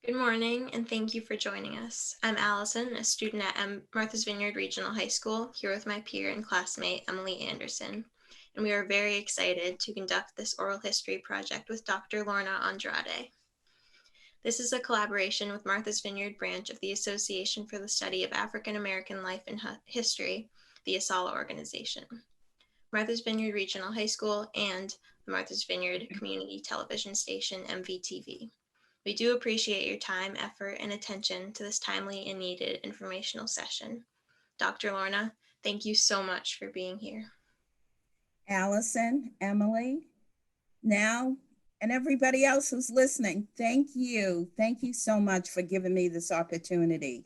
Good morning, and thank you for joining us. I'm Allison, a student at Martha's Vineyard Regional High School, here with my peer and classmate, Emily Anderson, and we are very excited to conduct this oral history project with Dr. Lorna Andrade. This is a collaboration with Martha's Vineyard branch of the Association for the Study of African American Life and History, the Asalh organization, Martha's Vineyard Regional High School, and the Martha's Vineyard Community Television Station, MVTV. We do appreciate your time, effort, and attention to this timely and needed informational session. Dr. Lorna, thank you so much for being here. Allison, Emily, now, and everybody else who's listening, thank you. Thank you so much for giving me this opportunity.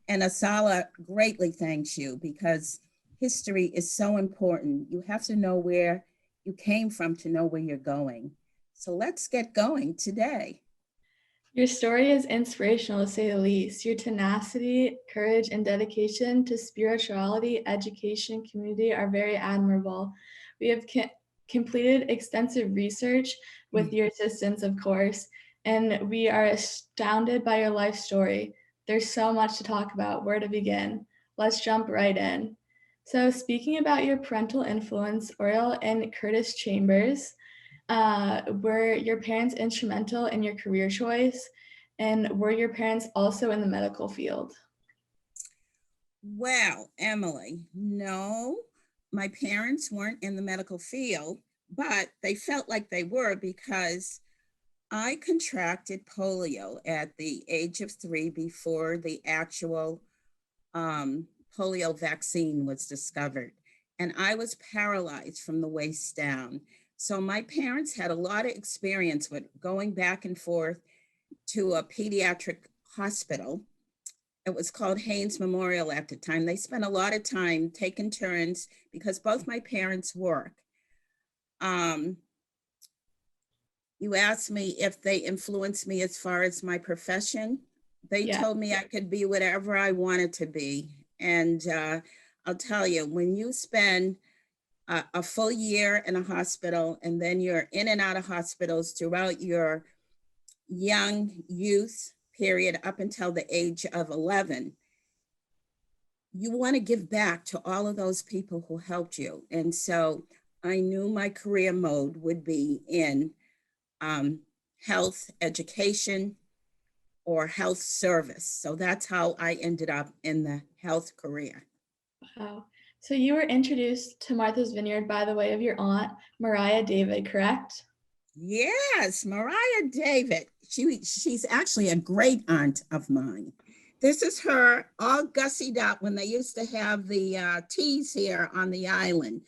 And Asalh greatly thanks you because history is so important. You have to know where you came from to know where you're going. So let's get going today. Your story is inspirational, to say the least. Your tenacity, courage, and dedication to spirituality, education, community are very admirable. We have completed extensive research with your assistance, of course, and we are astounded by your life story. There's so much to talk about. Where to begin? Let's jump right in. So, speaking about your parental influence, Oriel and Curtis Chambers, were your parents instrumental in your career choice? And were your parents also in the medical field? Well, Emily, no, my parents weren't in the medical field, but they felt like they were because I contracted polio at the age of 3 before the actual polio vaccine was discovered. And I was paralyzed from the waist down. So my parents had a lot of experience with going back and forth to a pediatric hospital. It was called Haynes Memorial at the time. They spent a lot of time taking turns because both my parents work. You asked me if they influenced me as far as my profession. They told me I could be whatever I wanted to be. And I'll tell you, when you spend a full year in a hospital, and then you're in and out of hospitals throughout your young youth period up until the age of 11, you want to give back to all of those people who helped you. And so I knew my career mode would be in health education or health service. So that's how I ended up in the health career. Wow. So you were introduced to Martha's Vineyard by the way of your aunt, Mariah David, correct? Yes, Mariah David. She's actually a great aunt of mine. This is her all gussied up when they used to have the teas here on the island.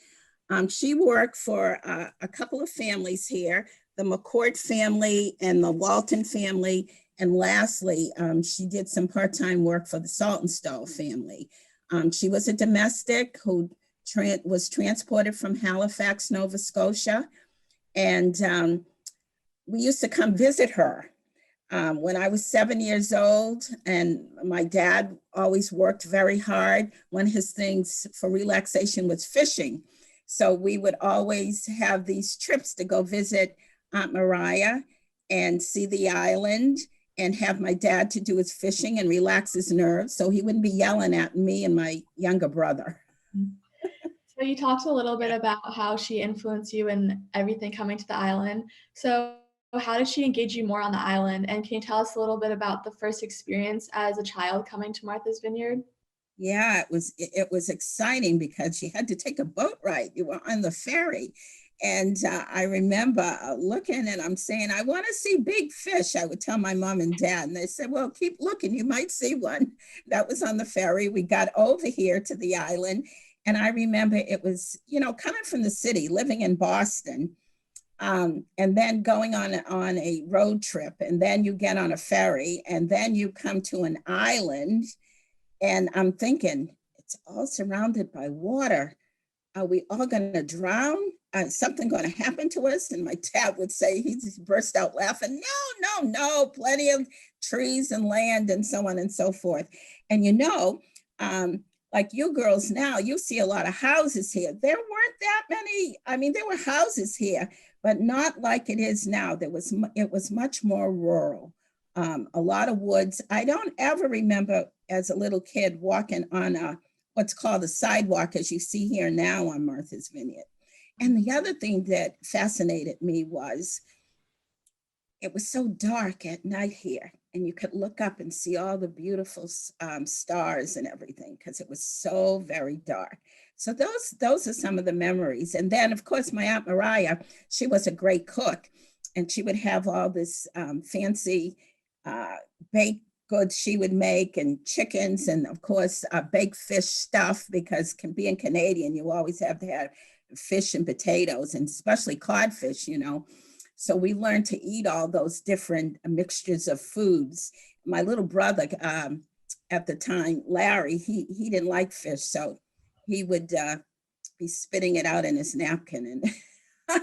She worked for a couple of families here, the McCourt family and the Walton family. And lastly, she did some part-time work for the Saltonstall family. She was a domestic who was transported from Halifax, Nova Scotia. And we used to come visit her when I was 7 years old. And my dad always worked very hard. One of his things for relaxation was fishing. So we would always have these trips to go visit Aunt Mariah and see the island and have my dad to do his fishing and relax his nerves so he wouldn't be yelling at me and my younger brother. So you talked a little bit about how she influenced you and everything coming to the island. So how did she engage you more on the island? And can you tell us a little bit about the first experience as a child coming to Martha's Vineyard? Yeah, it was exciting because you had to take a boat ride. You were on the ferry. And I remember looking and I'm saying, I want to see big fish. I would tell my mom and dad, and they said, well, keep looking, you might see one. That was on the ferry. We got over here to the island. And I remember it was, coming from the city, living in Boston, and then going on a road trip. And then you get on a ferry and then you come to an island. And I'm thinking, it's all surrounded by water. Are we all going to drown? Something going to happen to us? And my dad would say, he just burst out laughing. No, plenty of trees and land and so on and so forth. And like you girls now, you see a lot of houses here. There weren't that many. I mean, there were houses here, but not like it is now. It was much more rural. a lot of woods. I don't ever remember as a little kid walking on what's called a sidewalk, as you see here now on Martha's Vineyard. And the other thing that fascinated me was it was so dark at night here, and you could look up and see all the beautiful stars and everything because it was so very dark. So those are some of the memories. And then, of course, my Aunt Mariah, she was a great cook, and she would have all this fancy baked goods she would make, and chickens, and of course, baked fish stuff, because being Canadian, you always have to have fish and potatoes, and especially codfish, you know. So we learned to eat all those different mixtures of foods. My little brother at the time, Larry, he didn't like fish, so he would be spitting it out in his napkin. And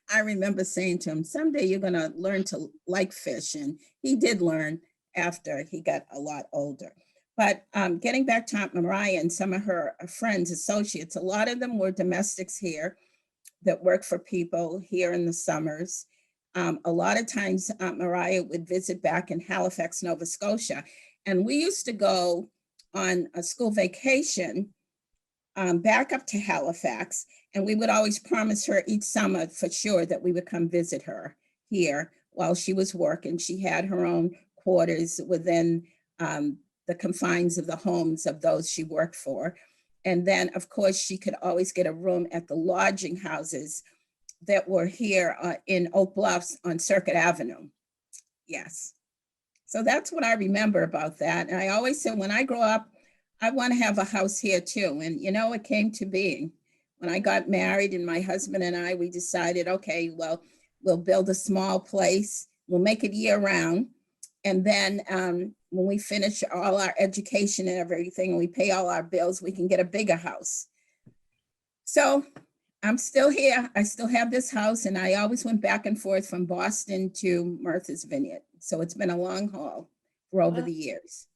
I remember saying to him, someday you're going to learn to like fish. And he did learn after he got a lot older. But getting back to Aunt Mariah and some of her friends, associates, a lot of them were domestics here that worked for people here in the summers. A lot of times Aunt Mariah would visit back in Halifax, Nova Scotia. And we used to go on a school vacation back up to Halifax. And we would always promise her each summer for sure that we would come visit her here while she was working. She had her own quarters within the confines of the homes of those she worked for. And then, of course, she could always get a room at the lodging houses that were here in Oak Bluffs on Circuit Avenue. Yes. So that's what I remember about that. And I always said, when I grow up, I want to have a house here too. And, you know, it came to being. When I got married, and my husband and I, we decided, okay, well, we'll build a small place. We'll make it year round. And then when we finish all our education and everything, and we pay all our bills, we can get a bigger house. So I'm still here. I still have this house, and I always went back and forth from Boston to Martha's Vineyard. So it's been a long haul for over the years.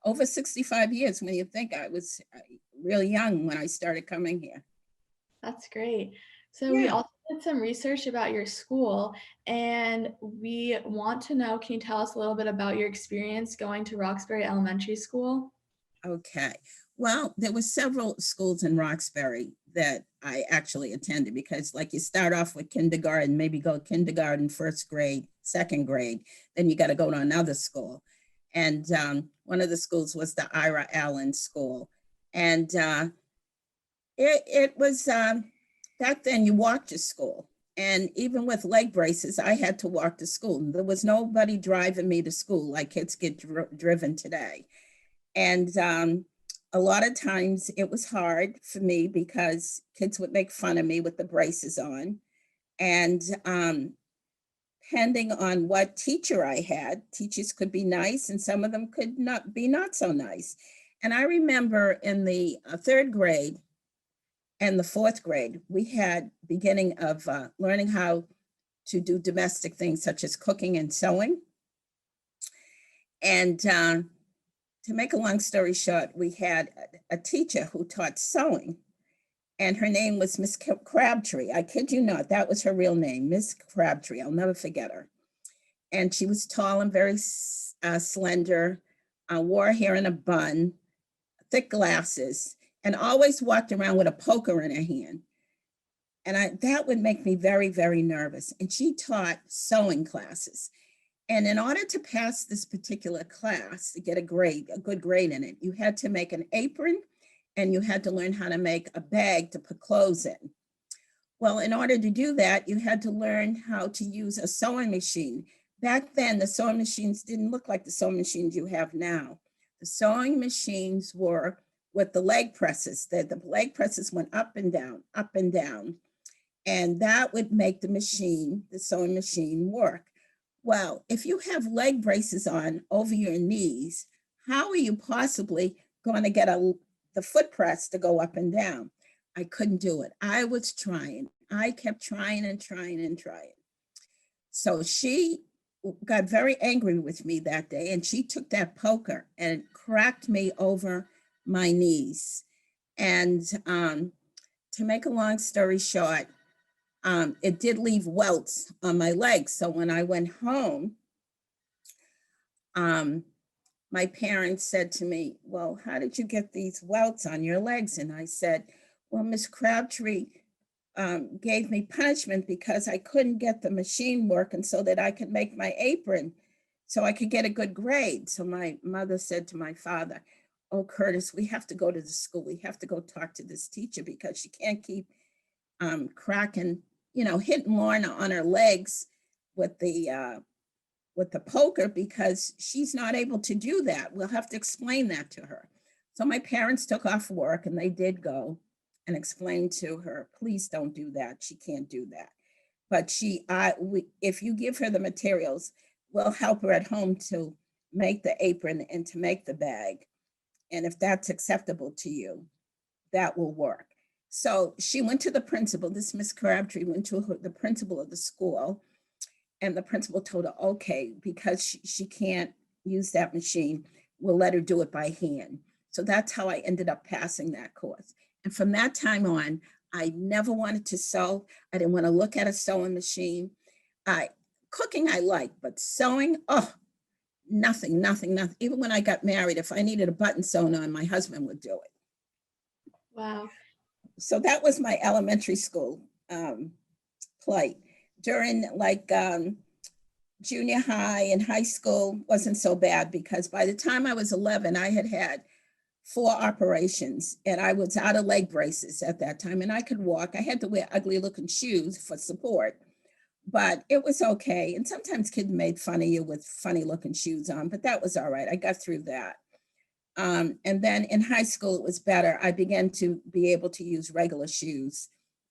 Over 65 years when you think. I was really young when I started coming here. That's great. So we also did some research about your school, and we want to know, can you tell us a little bit about your experience going to Roxbury Elementary School? Okay. Well, there were several schools in Roxbury that I actually attended, because like you start off with kindergarten, maybe go kindergarten, first grade, second grade, then you got to go to another school. And one of the schools was the Ira Allen School. And it was, back then you walked to school. And even with leg braces, I had to walk to school. There was nobody driving me to school like kids get driven today. And a lot of times it was hard for me because kids would make fun of me with the braces on. And depending on what teacher I had, teachers could be nice and some of them could not be not so nice. And I remember in the third grade and the fourth grade, we had beginning of learning how to do domestic things such as cooking and sewing. And to make a long story short, we had a teacher who taught sewing, and her name was Miss Crabtree. I kid you not, that was her real name, Miss Crabtree. I'll never forget her. And she was tall and very slender, wore her hair in a bun, thick glasses, and always walked around with a poker in her hand. And that would make me very, very nervous. And she taught sewing classes. And in order to pass this particular class, to get a good grade in it, you had to make an apron, and you had to learn how to make a bag to put clothes in. Well, in order to do that, you had to learn how to use a sewing machine. Back then, the sewing machines didn't look like the sewing machines you have now. The sewing machines were with the leg presses. The leg presses went up and down, and that would make the machine, the sewing machine, work. Well, if you have leg braces on over your knees, how are you possibly going to get the foot press to go up and down? I couldn't do it. I was trying. I kept trying and trying and trying. So she got very angry with me that day, and she took that poker and cracked me over my knees. And to make a long story short, it did leave welts on my legs. So when I went home, my parents said to me, well, how did you get these welts on your legs? And I said, well, Miss Crabtree gave me punishment because I couldn't get the machine working so that I could make my apron so I could get a good grade. So my mother said to my father, oh, Curtis, we have to go to the school. We have to go talk to this teacher because she can't keep cracking, hitting Lorna on her legs with the poker because she's not able to do that. We'll have to explain that to her. So my parents took off work and they did go and explain to her, please don't do that. She can't do that. But if you give her the materials, we'll help her at home to make the apron and to make the bag. And if that's acceptable to you, that will work. So she went to the principal. This Miss Crabtree went to the principal of the school. And the principal told her, okay, because she can't use that machine, we'll let her do it by hand. So that's how I ended up passing that course. And from that time on, I never wanted to sew. I didn't want to look at a sewing machine. Cooking I like, but sewing, oh, nothing. Even when I got married, if I needed a button sewn on, my husband would do it. Wow. So that was my elementary school plight. During junior high and high school wasn't so bad because by the time I was 11, I had 4 operations and I was out of leg braces at that time and I could walk. I had to wear ugly looking shoes for support, but it was okay. And sometimes kids made fun of you with funny looking shoes on, but that was all right. I got through that. And then in high school, it was better. I began to be able to use regular shoes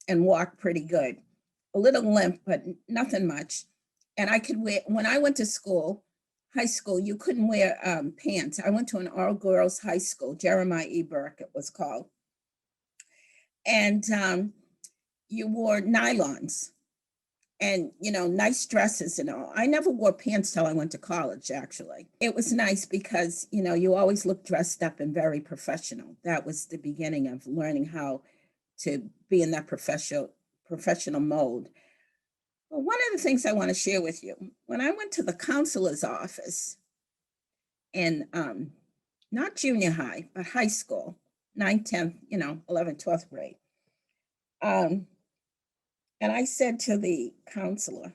and walk pretty good. A little limp, but nothing much. And I could wear, when I went to school, high school, you couldn't wear pants. I went to an all girls high school, Jeremiah E. Burke, it was called. And you wore nylons and, nice dresses and all. I never wore pants till I went to college, actually. It was nice because, you always look dressed up and very professional. That was the beginning of learning how to be in that professional mode. Well, one of the things I want to share with you, when I went to the counselor's office in not junior high, but high school, 9th, 10th, 11th, 12th grade. And I said to the counselor,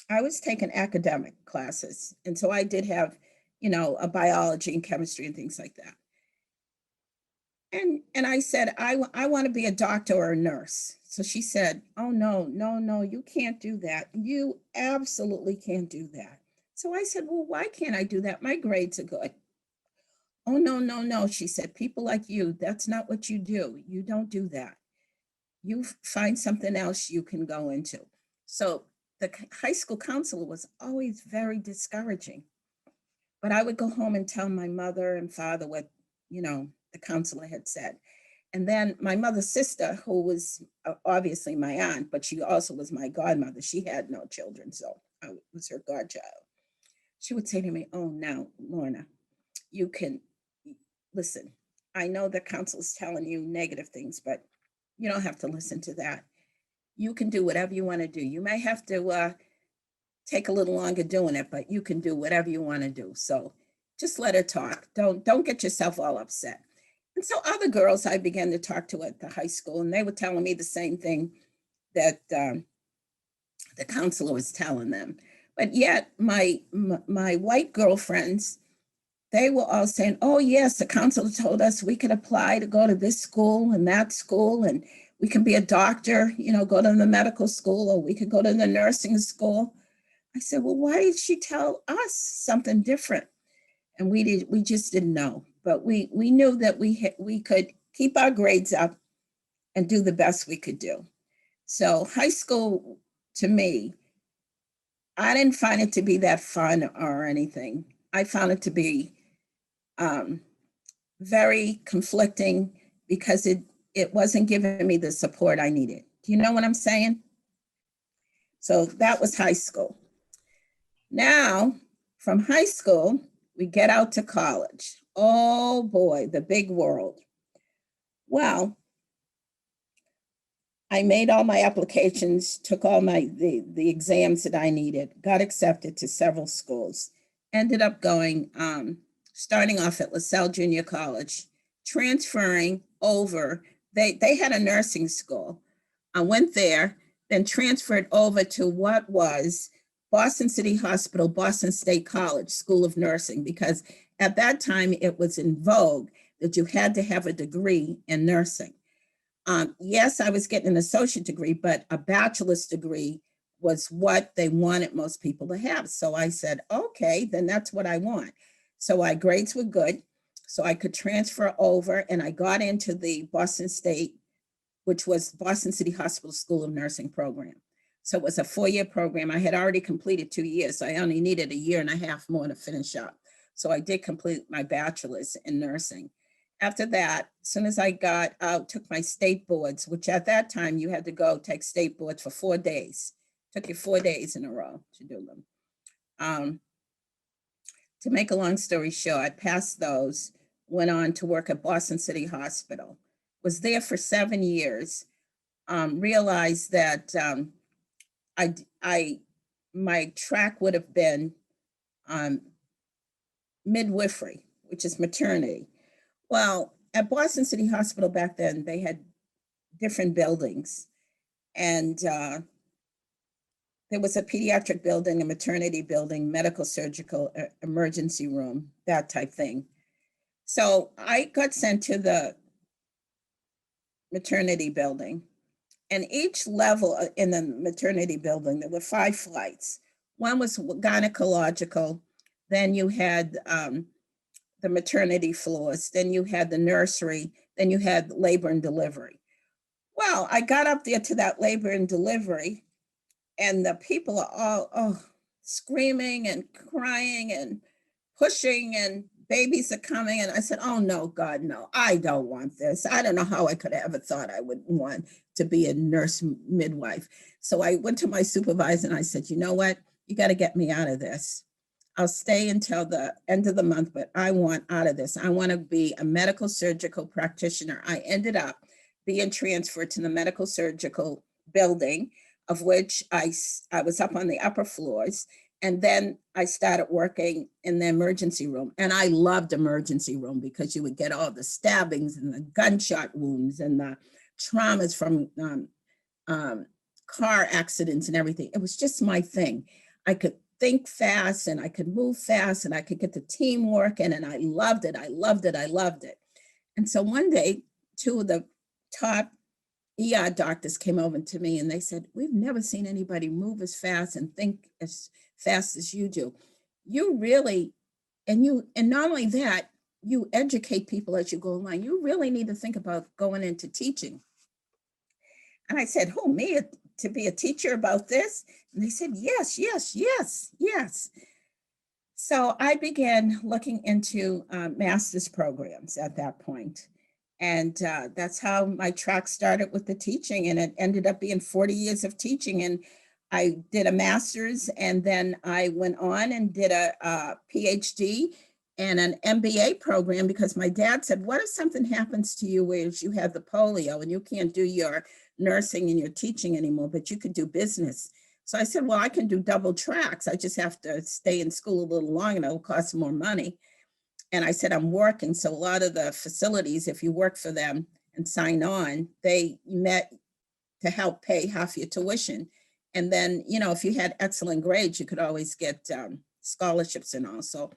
I was taking academic classes. And so I did have, a biology and chemistry and things like that. And I said, I want to be a doctor or a nurse. So she said, oh, no, you can't do that. You absolutely can't do that. So I said, well, why can't I do that? My grades are good. Oh, no, she said, people like you, that's not what you do. You don't do that. You find something else you can go into. So the high school counselor was always very discouraging. But I would go home and tell my mother and father what, the counselor had said. And then my mother's sister, who was obviously my aunt, but she also was my godmother. She had no children, so I was her godchild. She would say to me, oh, now, Lorna, you can, listen, I know the counselor's telling you negative things, but you don't have to listen to that. You can do whatever you want to do. You may have to take a little longer doing it, but you can do whatever you want to do. So just let her talk. Don't get yourself all upset. And so other girls I began to talk to at the high school, and they were telling me the same thing that the counselor was telling them. But yet my white girlfriends, they were all saying, oh, yes, the counselor told us we could apply to go to this school and that school, and we can be a doctor, go to the medical school, or we could go to the nursing school. I said, well, why did she tell us something different? And we just didn't know. But we knew that we could keep our grades up and do the best we could do. So high school, to me, I didn't find it to be that fun or anything. I found it to be very conflicting because it wasn't giving me the support I needed. Do you know what I'm saying? So that was high school. Now, from high school, we get out to college. Oh boy, the big world. Well, I made all my applications, took all the exams that I needed, got accepted to several schools. ended up going, starting off at LaSalle Junior College, transferring over. They had a nursing school. I went there, then transferred over to what was Boston City Hospital, Boston State College School of Nursing, because at that time it was in vogue that you had to have a degree in nursing. Yes, I was getting an associate degree, but a bachelor's degree was what they wanted most people to have. So I said, okay, then that's what I want. So my grades were good, so I could transfer over, and I got into the Boston State, which was Boston City Hospital School of Nursing program. So it was a 4-year program. I had already completed 2 years, so I only needed a year and a half more to finish up. So I did complete my bachelor's in nursing. After that, as soon as I got out, took my state boards, which at that time you had to go take state boards for 4 days. Took you 4 days in a row to do them. To make a long story short, I passed those, went on to work at Boston City Hospital, was there for 7 years, realized that my track would have been midwifery, which is maternity. Well, at Boston City Hospital back then, they had different buildings, and there was a pediatric building, a maternity building, medical surgical emergency room, that type thing. So I got sent to the maternity building, and each level in the maternity building, there were 5 flights. One was gynecological, then you had the maternity floors, then you had the nursery, then you had labor and delivery. Well, I got up there to that labor and delivery, and the people are all screaming and crying and pushing, and babies are coming. And I said, oh no, God, no, I don't want this. I don't know how I could have ever thought I would want to be a nurse midwife. So I went to my supervisor and I said, you know what? You got to get me out of this. I'll stay until the end of the month, but I want out of this. I want to be a medical surgical practitioner. I ended up being transferred to the medical surgical building, of which I was up on the upper floors. And then I started working in the emergency room. And I loved emergency room because you would get all the stabbings and the gunshot wounds and the traumas from car accidents and everything. It was just my thing. I could think fast and I could move fast and I could get the team working, and I loved it. I loved it. I loved it. And so one day, 2 of the top ER doctors came over to me and they said, we've never seen anybody move as fast and think as fast as you do. You really, and not only that, you educate people as you go along. You really need to think about going into teaching. And I said, who, me, to be a teacher about this? And they said, yes, yes, yes, yes. So I began looking into master's programs at that point. And that's how my track started with the teaching. And it ended up being 40 years of teaching. And I did a master's, and then I went on and did a PhD and an MBA program, because my dad said, what if something happens to you where you have the polio and you can't do your nursing and your teaching anymore, but you could do business? So I said, well, I can do double tracks. I just have to stay in school a little longer and it'll cost more money. And I said, I'm working. So a lot of the facilities, if you work for them and sign on, they met to help pay half your tuition. And then, if you had excellent grades, you could always get scholarships and all. So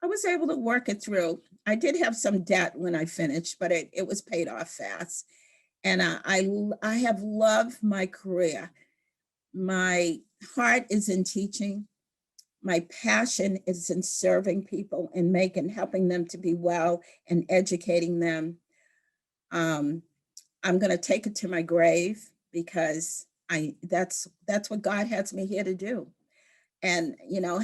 I was able to work it through. I did have some debt when I finished, but it was paid off fast. And I have loved my career. My heart is in teaching. My passion is in serving people and helping them to be well and educating them. I'm going to take it to my grave, because that's what God has me here to do. And,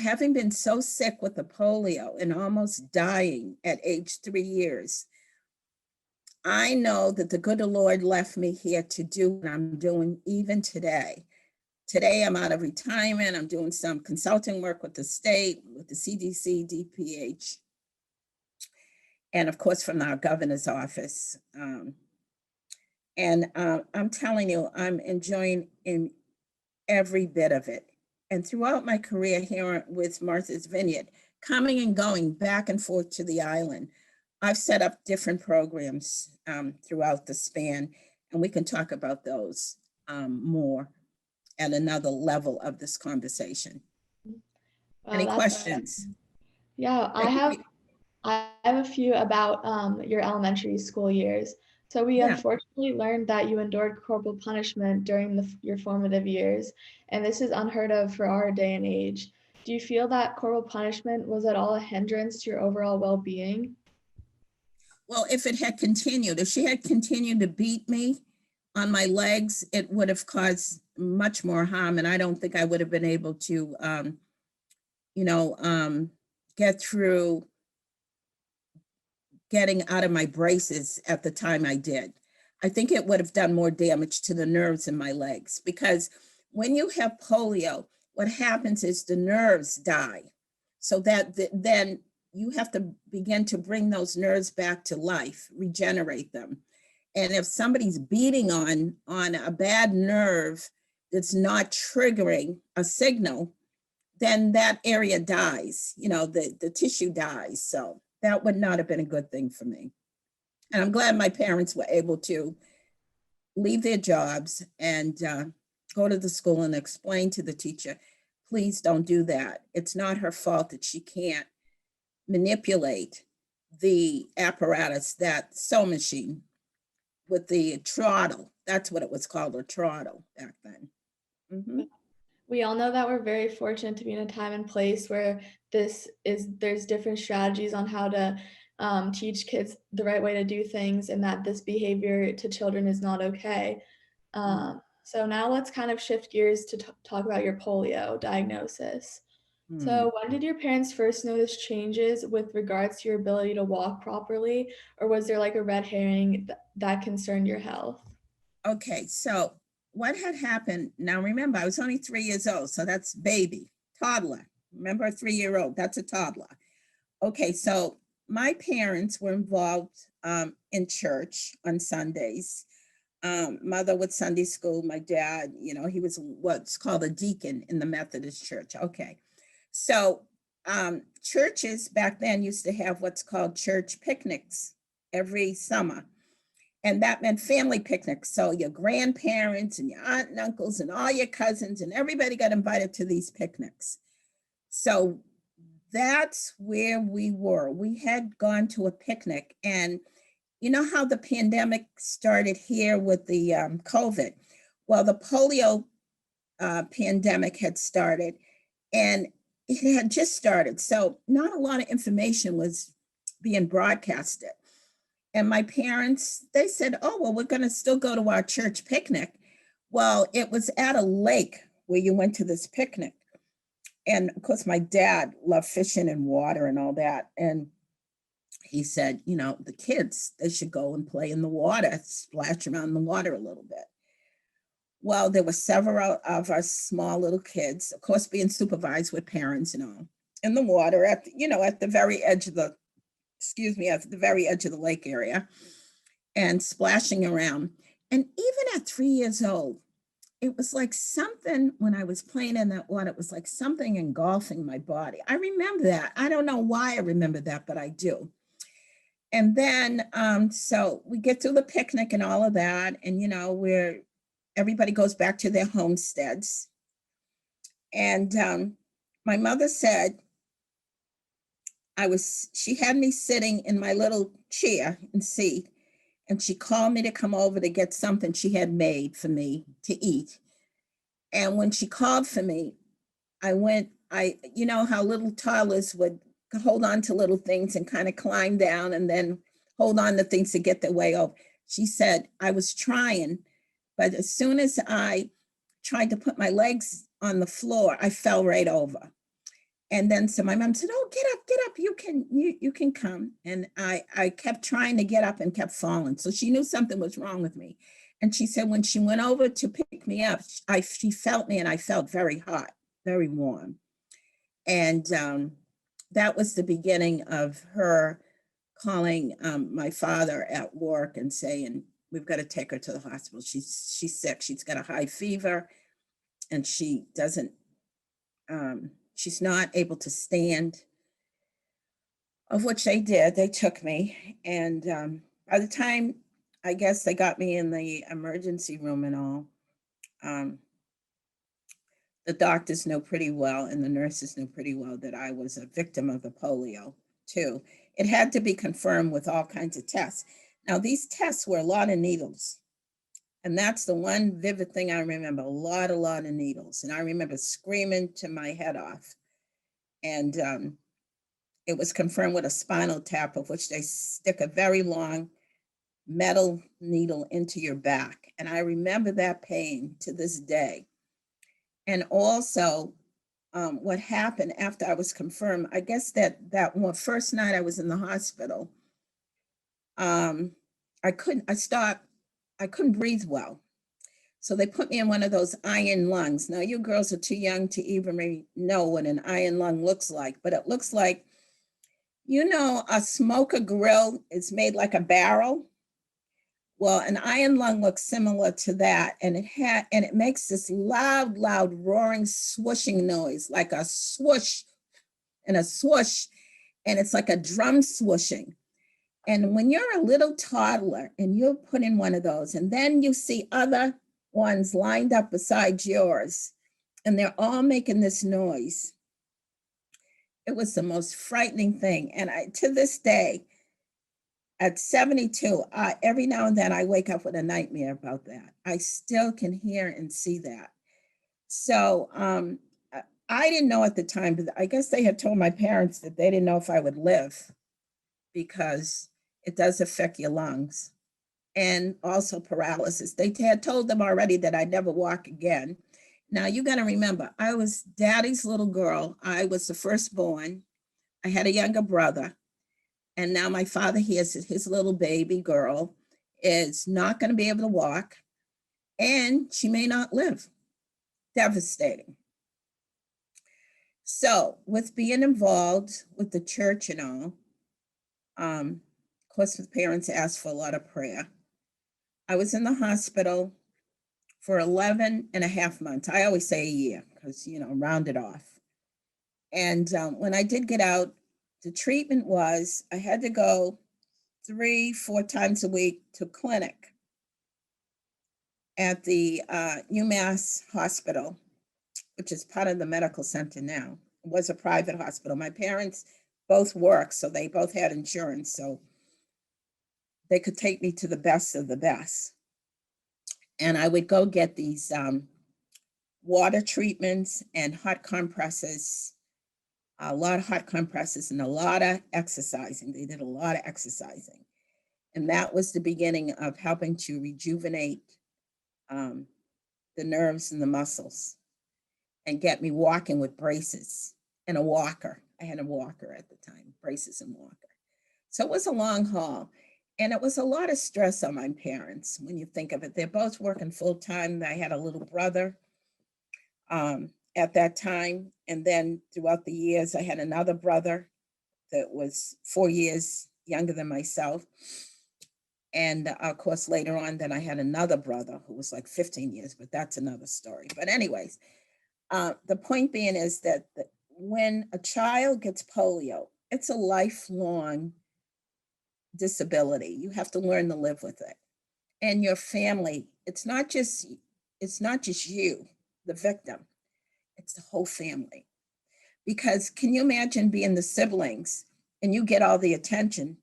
having been so sick with the polio and almost dying at age 3 years, I know that the good Lord left me here to do what I'm doing even today. Today, I'm out of retirement. I'm doing some consulting work with the state, with the CDC, DPH, and of course from our governor's office. And I'm telling you, I'm enjoying every bit of it. And throughout my career here with Martha's Vineyard, coming and going back and forth to the island. I've set up different programs throughout the span, and we can talk about those more at another level of this conversation. Any questions? Yeah, I have a few about your elementary school years. So we Yeah. unfortunately learned that you endured corporal punishment during your formative years, and this is unheard of for our day and age. Do you feel that corporal punishment was at all a hindrance to your overall well-being? Well, if it had continued, if she had continued to beat me on my legs, it would have caused much more harm. And I don't think I would have been able to, get through getting out of my braces at the time I did. I think it would have done more damage to the nerves in my legs, because when you have polio, what happens is the nerves die. So that then you have to begin to bring those nerves back to life, regenerate them. And if somebody's beating on a bad nerve that's not triggering a signal, then that area dies, the tissue dies. So that would not have been a good thing for me. And I'm glad my parents were able to leave their jobs and go to the school and explain to the teacher, please don't do that. It's not her fault that she can't manipulate the apparatus, that sewing machine with the throttle. That's what it was called, a throttle back then. Mm-hmm. We all know that we're very fortunate to be in a time and place where there's different strategies on how to teach kids the right way to do things, and that this behavior to children is not okay. So now let's kind of shift gears to talk about your polio diagnosis. So when did your parents first notice changes with regards to your ability to walk properly, or was there like a red herring that concerned your health? Okay, so what had happened, now remember, I was only 3 years old, so that's baby, toddler. Remember, a 3-year-old, that's a toddler. Okay, so my parents were involved in church on Sundays. Mother with Sunday school, my dad, he was what's called a deacon in the Methodist church. Okay, so churches back then used to have what's called church picnics every summer. And that meant family picnics. So your grandparents and your aunt and uncles and all your cousins and everybody got invited to these picnics. So that's where we were. We had gone to a picnic, and you know how the pandemic started here with the COVID? Well, the polio pandemic had started, and it had just started. So not a lot of information was being broadcasted. And my parents, they said, oh, well, we're going to still go to our church picnic. Well, it was at a lake where you went to this picnic. And of course, my dad loved fishing and water and all that. And he said, the kids, they should go and play in the water, splash around in the water a little bit. Well, there were several of us small little kids, of course, being supervised with parents and all, in the water at the very edge of the lake area, and splashing around. And even at 3 years old, it was like something, when I was playing in that water, it was like something engulfing my body. I remember that. I don't know why I remember that, but I do. And then, so we get through the picnic and all of that, and where everybody goes back to their homesteads. And my mother said, she had me sitting in my little chair and seat, and she called me to come over to get something she had made for me to eat. And when she called for me, you know how little toddlers would hold on to little things and kind of climb down and then hold on to things to get their way over. She said, I was trying, but as soon as I tried to put my legs on the floor, I fell right over. And then so my mom said, oh, get up, you can come. And I kept trying to get up and kept falling. So she knew something was wrong with me. And she said, when she went over to pick me up, she felt me, and I felt very hot, very warm. And that was the beginning of her calling my father at work and saying, we've got to take her to the hospital. She's sick. She's got a high fever, and she doesn't, she's not able to stand. of which they did. They took me. And by the time, I guess they got me in the emergency room and all, um, the doctors knew pretty well and the nurses knew pretty well that I was a victim of the polio too. It had to be confirmed with all kinds of tests. Now, these tests were a lot of needles. And that's the one vivid thing I remember, a lot of needles. And I remember screaming to my head off. And it was confirmed with a spinal tap, of which they stick a very long metal needle into your back. And I remember that pain to this day. And also, what happened after I was confirmed, I guess that first night I was in the hospital, I couldn't breathe well. So they put me in one of those iron lungs. Now, you girls are too young to even know what an iron lung looks like, but it looks like, a smoker grill is made like a barrel. Well, an iron lung looks similar to that, and it makes this loud, roaring, swooshing noise, like a swoosh and a swoosh, and it's like a drum swooshing. And when you're a little toddler and you're put in one of those, and then you see other ones lined up beside yours, and they're all making this noise, it was the most frightening thing. And to this day, at 72, every now and then I wake up with a nightmare about that. I still can hear and see that. So I didn't know at the time, but I guess they had told my parents that they didn't know if I would live because it does affect your lungs and also paralysis. They had told them already that I'd never walk again. Now, you got to remember, I was daddy's little girl. I was the firstborn. I had a younger brother. And now my father, his little baby girl is not going to be able to walk, and she may not live. Devastating. So with being involved with the church and all, of course, the parents asked for a lot of prayer. I was in the hospital for 11 and a half months. I always say a year because, round it off. And when I did get out, the treatment was I had to go 3-4 times a week to clinic at the UMass hospital, which is part of the medical center now. It was a private hospital. My parents both worked, so they both had insurance, so they could take me to the best of the best. And I would go get these water treatments and hot compresses, a lot of hot compresses and a lot of exercising. They did a lot of exercising. And that was the beginning of helping to rejuvenate the nerves and the muscles and get me walking with braces and a walker. I had a walker at the time, braces and walker. So it was a long haul. And it was a lot of stress on my parents when you think of it. They're both working full time. I had a little brother at that time. And then throughout the years, I had another brother that was 4 years younger than myself. And of course, later on, then I had another brother who was like 15 years, but that's another story. But anyways, the point being is that when a child gets polio, it's a lifelong disability. You have to learn to live with it. And your family, it's not just you, the victim, it's the whole family. Because can you imagine being the siblings and you get all the attention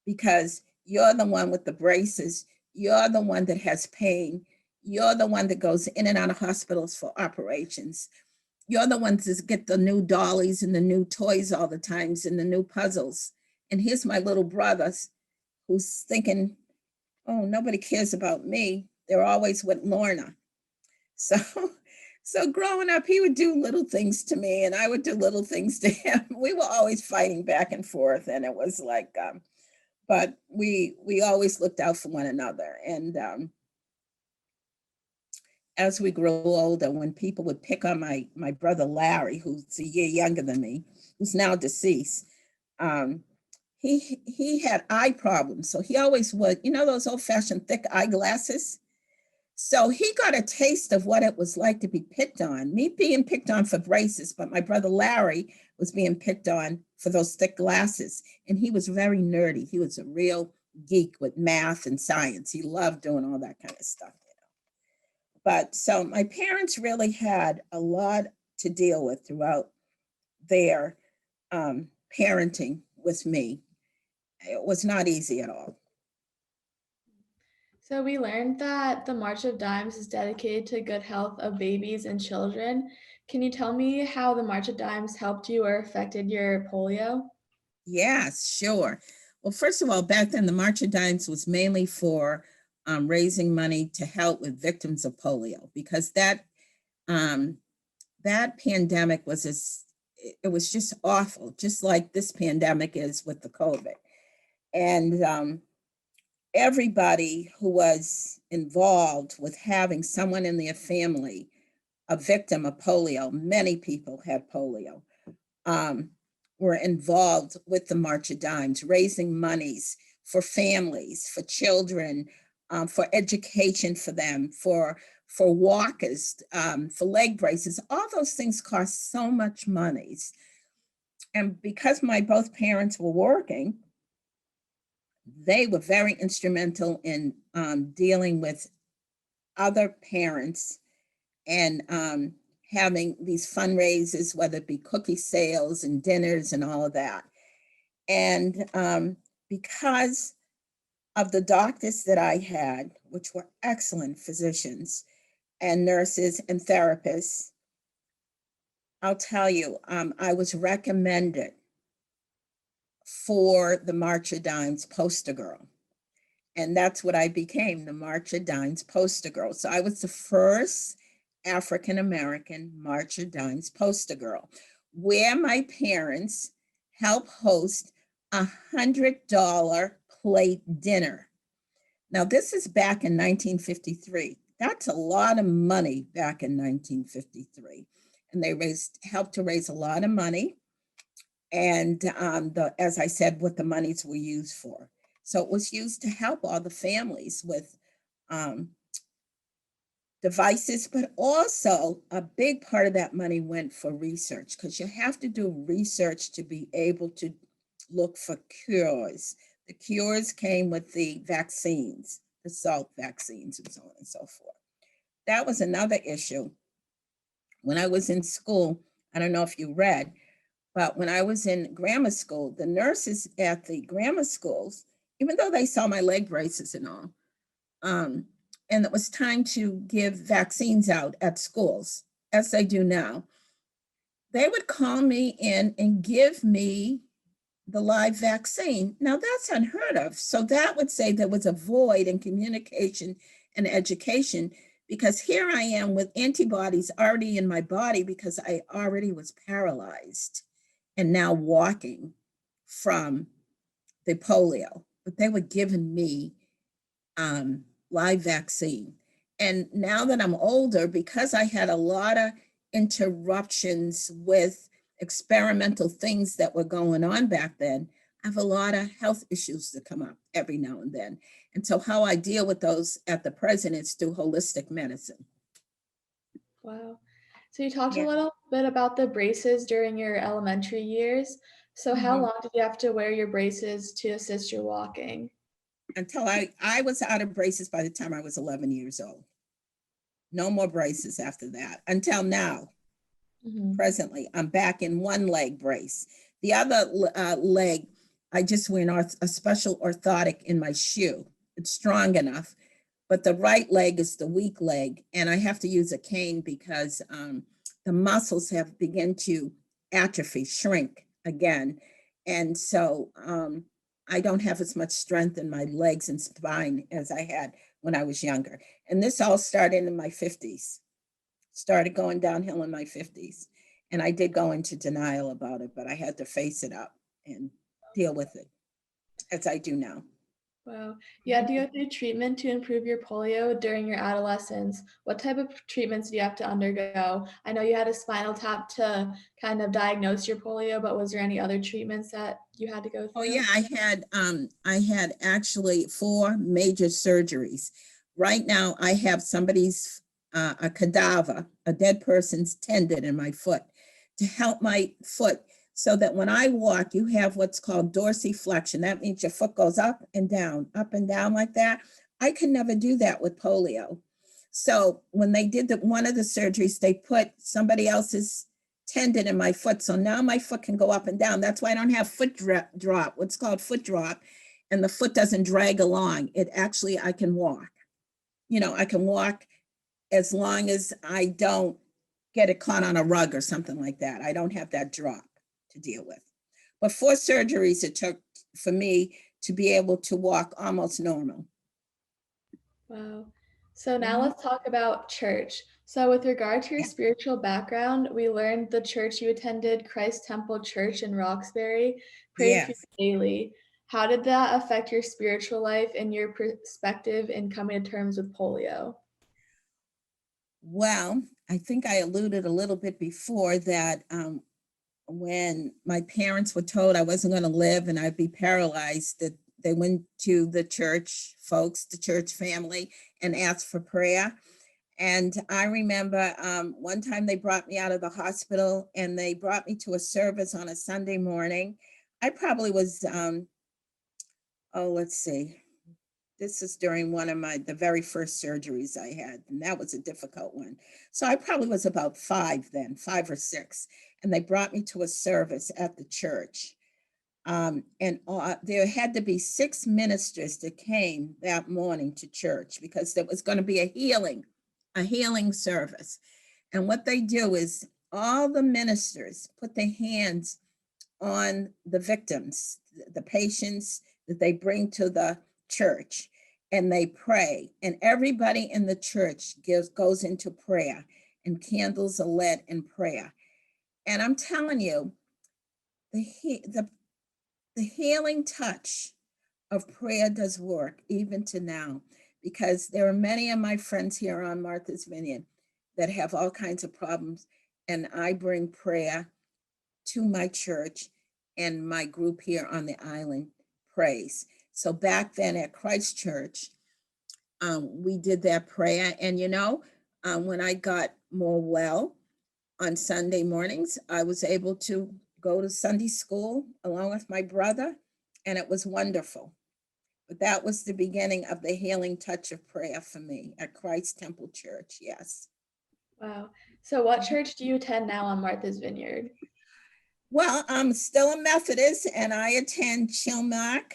because you're the one with the braces, you're the one that has pain, you're the one that goes in and out of hospitals for operations, you're the ones that get the new dollies and the new toys all the times and the new puzzles. And here's my little brother who's thinking, oh, nobody cares about me. They're always with Lorna. So growing up, he would do little things to me and I would do little things to him. We were always fighting back and forth. And it was like, but we always looked out for one another. And as we grew older, when people would pick on my brother Larry, who's a year younger than me, who's now deceased, he had eye problems. So he always would, those old-fashioned thick eyeglasses. So he got a taste of what it was like to be picked on. Me being picked on for braces, but my brother Larry was being picked on for those thick glasses. And he was very nerdy. He was a real geek with math and science. He loved doing all that kind of stuff. But so my parents really had a lot to deal with throughout their parenting with me. It was not easy at all. So we learned that the March of Dimes is dedicated to good health of babies and children. Can you tell me how the March of Dimes helped you or affected your polio? Yes, sure. Well, first of all, back then the March of Dimes was mainly for raising money to help with victims of polio, because um, that pandemic was it was just awful, just like this pandemic is with the COVID. And everybody who was involved with having someone in their family a victim of polio, many people had polio, um, were involved with the March of Dimes, raising monies for families, for children, for education for them, for walkers, for leg braces. All those things cost so much money. And because my both parents were working, they were very instrumental in dealing with other parents and having these fundraisers, whether it be cookie sales and dinners and all of that. And because of the doctors that I had, which were excellent physicians and nurses and therapists, I'll tell you, I was recommended for the March of Dimes poster girl. And that's what I became, the March of Dimes poster girl. So I was the first African-American March of Dimes poster girl, where my parents helped host $100 plate dinner. Now, this is back in 1953. That's a lot of money back in 1953. And they helped to raise a lot of money. And as I said, what the monies were used for. So it was used to help all the families with devices, but also a big part of that money went for research, because you have to do research to be able to look for cures. The cures came with the vaccines, the salt vaccines and so on and so forth. That was another issue. When I was in school, I don't know if you read, but when I was in grammar school, the nurses at the grammar schools, even though they saw my leg braces and all, and it was time to give vaccines out at schools, as they do now, they would call me in and give me the live vaccine. Now that's unheard of. So that would say there was a void in communication and education, because here I am with antibodies already in my body because I already was paralyzed and now walking from the polio, but they were giving me live vaccine. And now that I'm older, because I had a lot of interruptions with experimental things that were going on back then, I have a lot of health issues that come up every now and then. And so how I deal with those at the present is through holistic medicine. Wow. So you talked a Yeah. little bit about the braces during your elementary years. So how long did you have to wear your braces to assist your walking? Until I was out of braces by the time I was 11 years old. No more braces after that, until now. Presently, I'm back in one leg brace. The other leg, I just wear a special orthotic in my shoe. It's strong enough, but the right leg is the weak leg, and I have to use a cane because the muscles have begun to atrophy, shrink again. And so I don't have as much strength in my legs and spine as I had when I was younger. And this all started in my 50s, started going downhill in my 50s. And I did go into denial about it, but I had to face it up and deal with it, as I do now. Wow. You had to go through treatment to improve your polio during your adolescence. What type of treatments do you have to undergo? I know you had a spinal tap to kind of diagnose your polio, but was there any other treatments that you had to go through? Oh yeah, I had actually 4 major surgeries. right now I have somebody's, a cadaver, a dead person's tendon in my foot to help my foot so that when I walk, you have what's called dorsiflexion. That means your foot goes up and down like that. I can never do that with polio. So when they did one of the surgeries, they put somebody else's tendon in my foot. So now my foot can go up and down. That's why I don't have foot drop, what's called foot drop, and the foot doesn't drag along. It actually, I can walk. I can walk as long as I don't get it caught on a rug or something like that. I don't have that drop to deal with. But 4 surgeries it took for me to be able to walk almost normal. Wow. So now let's talk about church. So with regard to your spiritual background, we learned the church you attended, Christ Temple Church in Roxbury, prayed for you daily. How did that affect your spiritual life and your perspective in coming to terms with polio? Well, I think I alluded a little bit before that when my parents were told I wasn't going to live and I'd be paralyzed, that they went to the church folks, the church family, and asked for prayer. And I remember one time they brought me out of the hospital and they brought me to a service on a Sunday morning. I probably was, let's see. This is during one of the very first surgeries I had, and that was a difficult one. So I probably was about 5 then, 5 or 6, and they brought me to a service at the church. And there had to be 6 ministers that came that morning to church because there was going to be a healing service. And what they do is all the ministers put their hands on the victims, the patients that they bring to the church, and they pray. And everybody in the church goes into prayer, and candles are lit in prayer. And I'm telling you, the healing touch of prayer does work even to now, because there are many of my friends here on Martha's Vineyard that have all kinds of problems, and I bring prayer to my church, and my group here on the island prays. So back then at Christ Church, we did that prayer. And when I got more well on Sunday mornings, I was able to go to Sunday school along with my brother, and it was wonderful. But that was the beginning of the healing touch of prayer for me at Christ Temple Church. Yes. Wow. So what church do you attend now on Martha's Vineyard? Well, I'm still a Methodist, and I attend Chilmark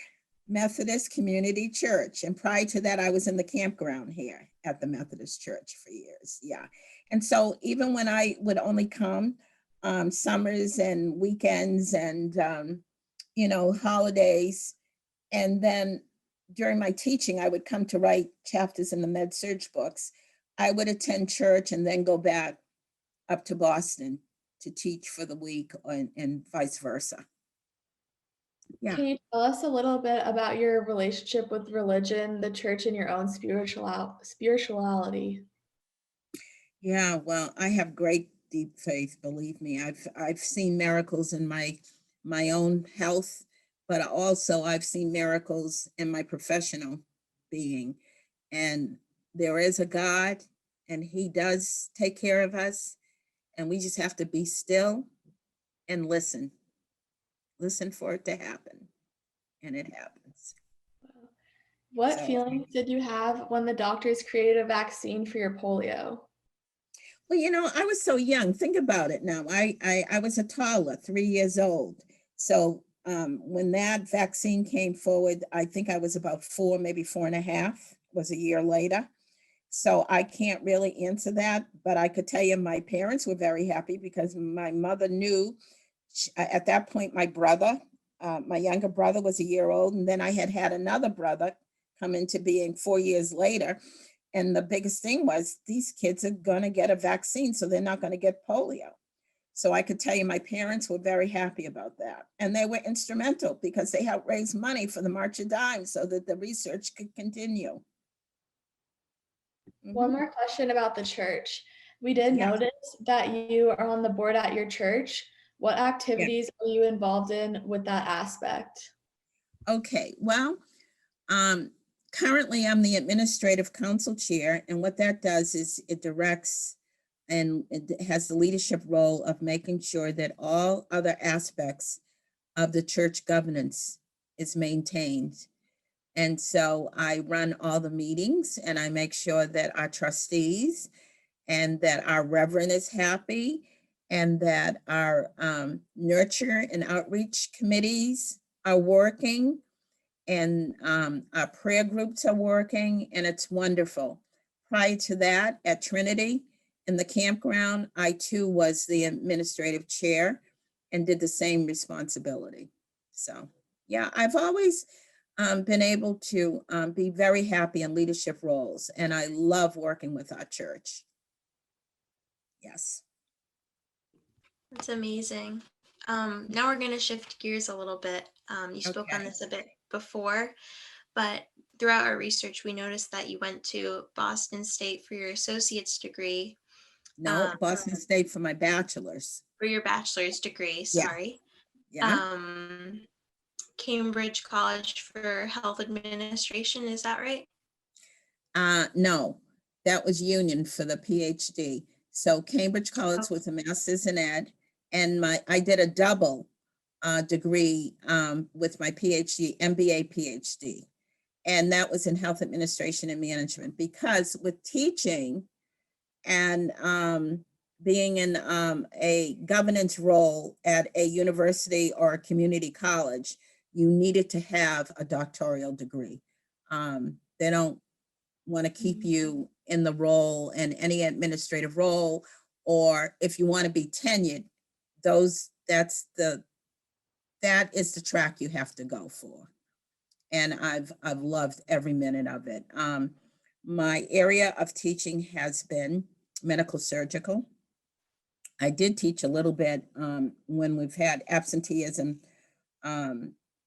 Methodist Community Church. And prior to that, I was in the campground here at the Methodist Church for years. Yeah. And so even when I would only come summers and weekends and, holidays, and then during my teaching, I would come to write chapters in the Med Surg books. I would attend church and then go back up to Boston to teach for the week, and vice versa. Yeah. Can you tell us a little bit about your relationship with religion, the church, and your own spirituality? Yeah, well, I have great deep faith, believe me. I've seen miracles in my own health, but also I've seen miracles in my professional being. And there is a God, and he does take care of us, and we just have to be still and listen for it to happen, and it happens. What feelings did you have when the doctors created a vaccine for your polio? Well, I was so young. Think about it now. I was a toddler, 3 years old. So when that vaccine came forward, I think I was about 4, maybe 4.5, was a year later. So I can't really answer that, but I could tell you my parents were very happy because my mother knew at that point, my brother, my younger brother was a year old. And then I had another brother come into being 4 years later. And the biggest thing was these kids are going to get a vaccine, so they're not going to get polio. So I could tell you my parents were very happy about that. And they were instrumental because they helped raise money for the March of Dimes so that the research could continue. One more question about the church. We did notice that you are on the board at your church. What activities are you involved in with that aspect? Okay, well, Currently, I'm the administrative council chair, and what that does is it directs and it has the leadership role of making sure that all other aspects of the church governance is maintained. And so I run all the meetings and I make sure that our trustees and that our reverend is happy and that our nurture and outreach committees are working and our prayer groups are working, and it's wonderful. Prior to that, at Trinity in the campground, I too was the administrative chair and did the same responsibility. So yeah, I've always been able to be very happy in leadership roles, and I love working with our church. Yes. That's amazing. Now we're going to shift gears a little bit. You spoke on Okay. this a bit before, but throughout our research, we noticed that you went to Boston State for your associate's degree, No, Boston State for my bachelor's. for your bachelor's degree, Yeah. sorry. Yeah. Cambridge College for Health Administration, is that right? No, that was Union for the PhD. So Cambridge College with a master's in ed, and I did a double degree with my PhD, MBA PhD, and that was in health administration and management. Because with teaching and being in a governance role at a university or a community college, you needed to have a doctoral degree. They don't want to keep you in the role in any administrative role, or if you want to be tenured, that is the track you have to go for. And I've loved every minute of it. My area of teaching has been medical surgical. I did teach a little bit when we've had absenteeism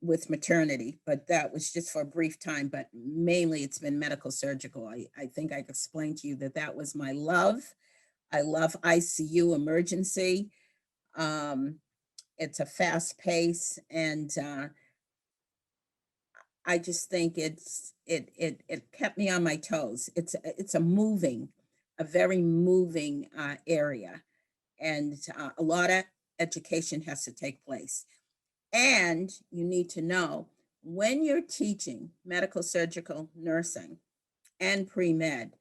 with maternity, but that was just for a brief time, but mainly it's been medical surgical. I think I explained to you that was my love. I love ICU emergency. It's a fast pace, and I just think it kept me on my toes. It's a very moving area, and a lot of education has to take place. And you need to know when you're teaching medical surgical nursing and pre-med,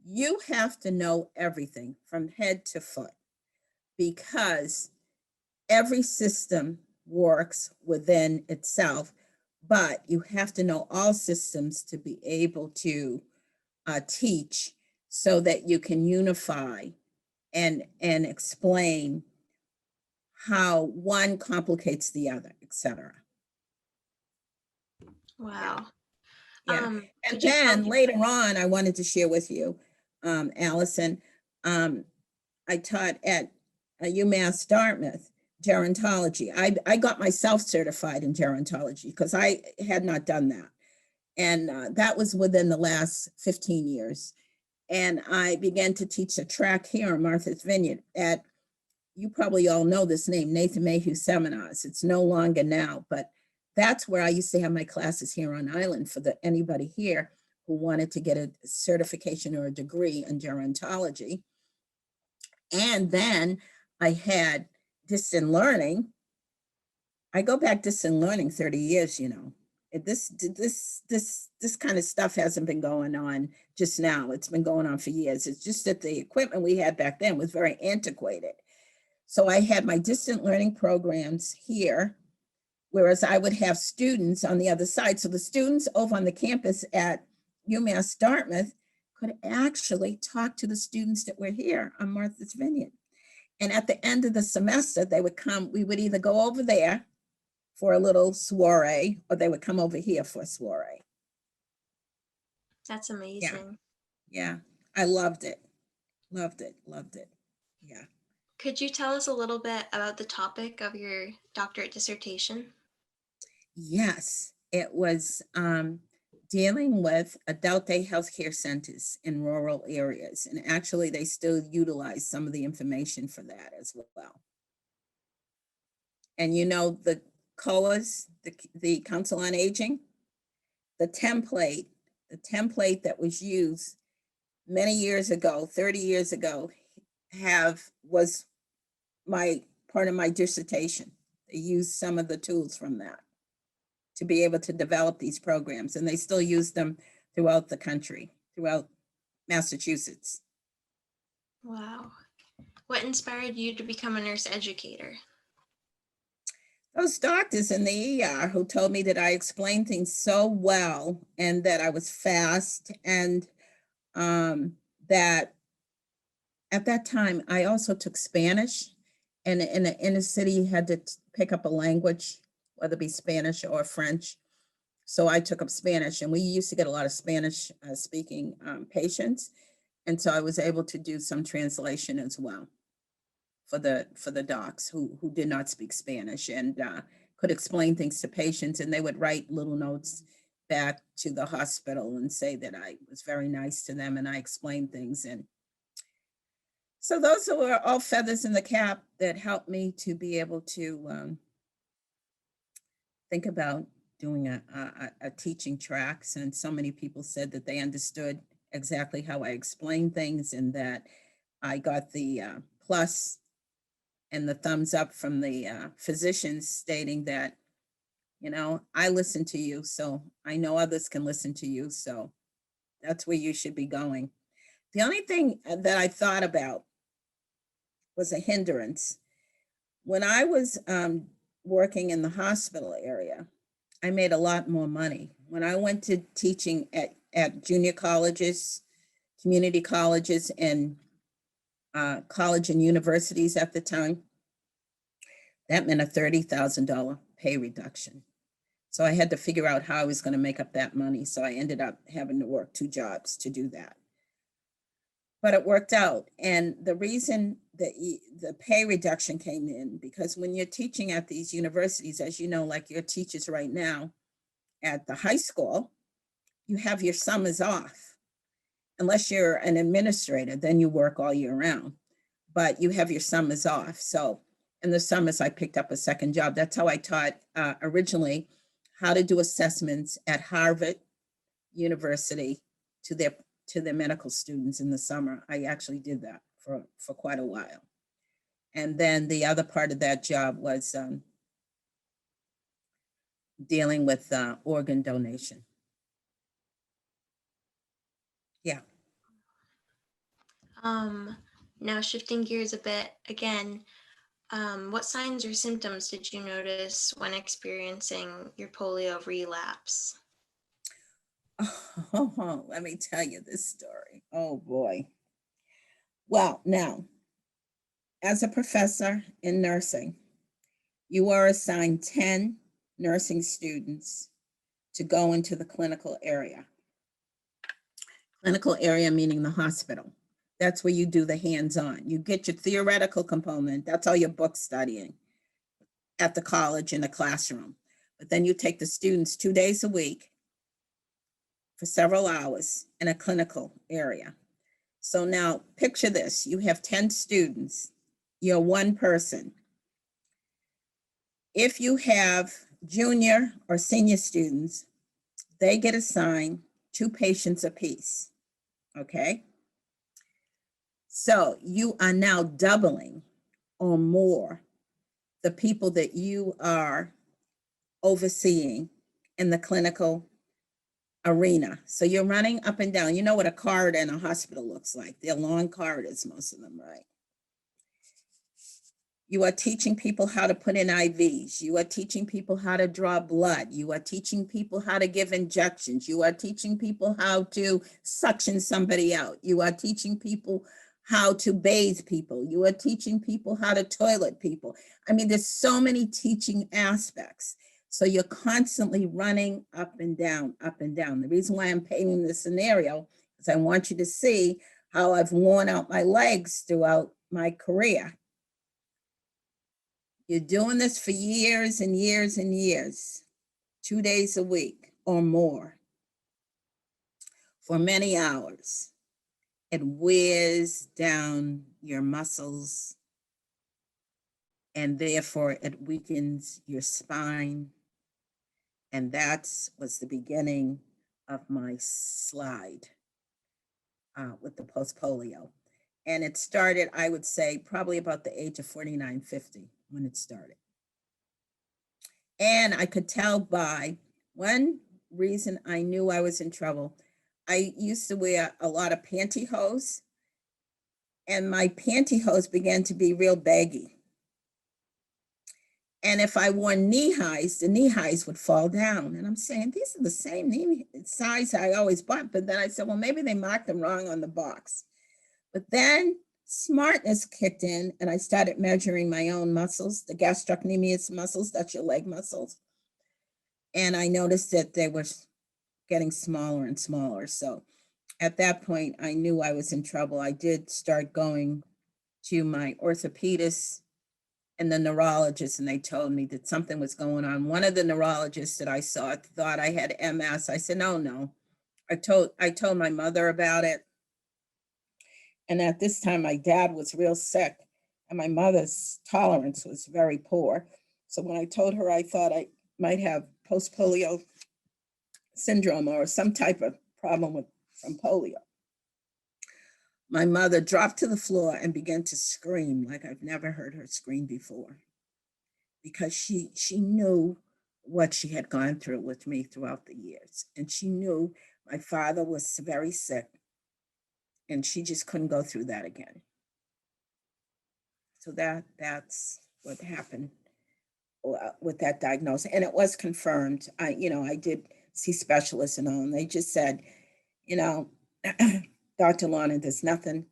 you have to know everything from head to foot, because every system works within itself, but you have to know all systems to be able to teach, so that you can unify and explain how one complicates the other, etc. Wow. Yeah. And Could you tell then later on, I wanted to share with you, Allison, I taught at UMass Dartmouth gerontology. I got myself certified in gerontology because I had not done that. And that was within the last 15 years. And I began to teach a track here in Martha's Vineyard at, you probably all know this name, Nathan Mayhew Seminars. It's no longer now, but that's where I used to have my classes here on island for anybody here who wanted to get a certification or a degree in gerontology. And then I had distant learning. I go back distant learning 30 years, you know. This kind of stuff hasn't been going on just now. It's been going on for years. It's just that the equipment we had back then was very antiquated. So I had my distant learning programs here, whereas I would have students on the other side. So the students over on the campus at UMass Dartmouth could actually talk to the students that were here on Martha's Vineyard. And at the end of the semester, they would come, we would either go over there for a little soiree, or they would come over here for a soiree. That's amazing. Yeah. I loved it. Loved it. Yeah. Could you tell us a little bit about the topic of your doctorate dissertation? Yes, it was dealing with adult day healthcare centers in rural areas. And actually, they still utilize some of the information for that as well. And you know, the COAs, the Council on Aging, the template the template that was used many years ago, 30 years ago, was my part of my dissertation. They used some of the tools from that to be able to develop these programs, and they still use them throughout the country, throughout Massachusetts. Wow. What inspired you to become a nurse educator? Those doctors in the ER who told me that I explained things so well and that I was fast, and that at that time I also took Spanish, and in the inner city you had to pick up a language, whether it be Spanish or French. So I took up Spanish, and we used to get a lot of Spanish speaking patients. And so I was able to do some translation as well for the docs who did not speak Spanish, and could explain things to patients, and they would write little notes back to the hospital and say that I was very nice to them and I explained things. And so those were all feathers in the cap that helped me to be able to think about doing a teaching track, since so many people said that they understood exactly how I explained things, and that I got the plus and the thumbs up from the physicians stating that, I listen to you, so I know others can listen to you, so that's where you should be going. The only thing that I thought about was a hindrance. When I was working in the hospital area, I made a lot more money. When I went to teaching at junior colleges, community colleges, and college and universities at the time, that meant a $30,000 pay reduction. So I had to figure out how I was going to make up that money. So I ended up having to work 2 jobs to do that. But it worked out. And the reason that the pay reduction came in, because when you're teaching at these universities, as you know, like your teachers right now at the high school, you have your summers off. Unless you're an administrator, then you work all year round, but you have your summers off. So in the summers, I picked up a second job. That's how I taught originally how to do assessments at Harvard University to their medical students in the summer. I actually did that for quite a while. And then the other part of that job was dealing with organ donation. Yeah. Now shifting gears a bit again, what signs or symptoms did you notice when experiencing your polio relapse? Oh, let me tell you this story. Oh boy. Well, now, as a professor in nursing, you are assigned 10 nursing students to go into the clinical area. Clinical area meaning the hospital. That's where you do the hands-on. You get your theoretical component. That's all your book studying at the college in the classroom. But then you take the students 2 days a week for several hours in a clinical area. So now picture this. You have 10 students. You're one person. If you have junior or senior students, they get assigned 2 patients apiece. Okay? So you are now doubling or more the people that you are overseeing in the clinical arena. So you're running up and down. You know what a corridor in a hospital looks like. They're long corridors, most of them, right? You are teaching people how to put in IVs. You are teaching people how to draw blood. You are teaching people how to give injections. You are teaching people how to suction somebody out. You are teaching people how to bathe people. You are teaching people how to toilet people. I mean, there's so many teaching aspects. So you're constantly running up and down, up and down. The reason why I'm painting this scenario is I want you to see how I've worn out my legs throughout my career. You're doing this for years and years and years, 2 days a week or more, for many hours. It wears down your muscles, and therefore it weakens your spine. And that's what's the beginning of my slide with the post-polio. And it started, I would say, probably about the age of 49, 50 when it started. And I could tell by one reason I knew I was in trouble. I used to wear a lot of pantyhose, and my pantyhose began to be real baggy. And if I wore knee highs, the knee highs would fall down. And I'm saying, these are the same knee size I always bought. But then I said, well, maybe they marked them wrong on the box. But then smartness kicked in, and I started measuring my own muscles, the gastrocnemius muscles, that's your leg muscles. And I noticed that they were getting smaller and smaller. So at that point, I knew I was in trouble. I did start going to my orthopedist and the neurologist, and they told me that something was going on. One of the neurologists that I saw thought I had MS. I said, no. I told my mother about it. And at this time, my dad was real sick, and my mother's tolerance was very poor. So when I told her I thought I might have post-polio syndrome or some type of problem from polio, my mother dropped to the floor and began to scream like I've never heard her scream before, because she knew what she had gone through with me throughout the years. And she knew my father was very sick, and she just couldn't go through that again. So that's what happened with that diagnosis. And it was confirmed. I did see specialists and all, and they just said, Dr. Lorna, there's nothing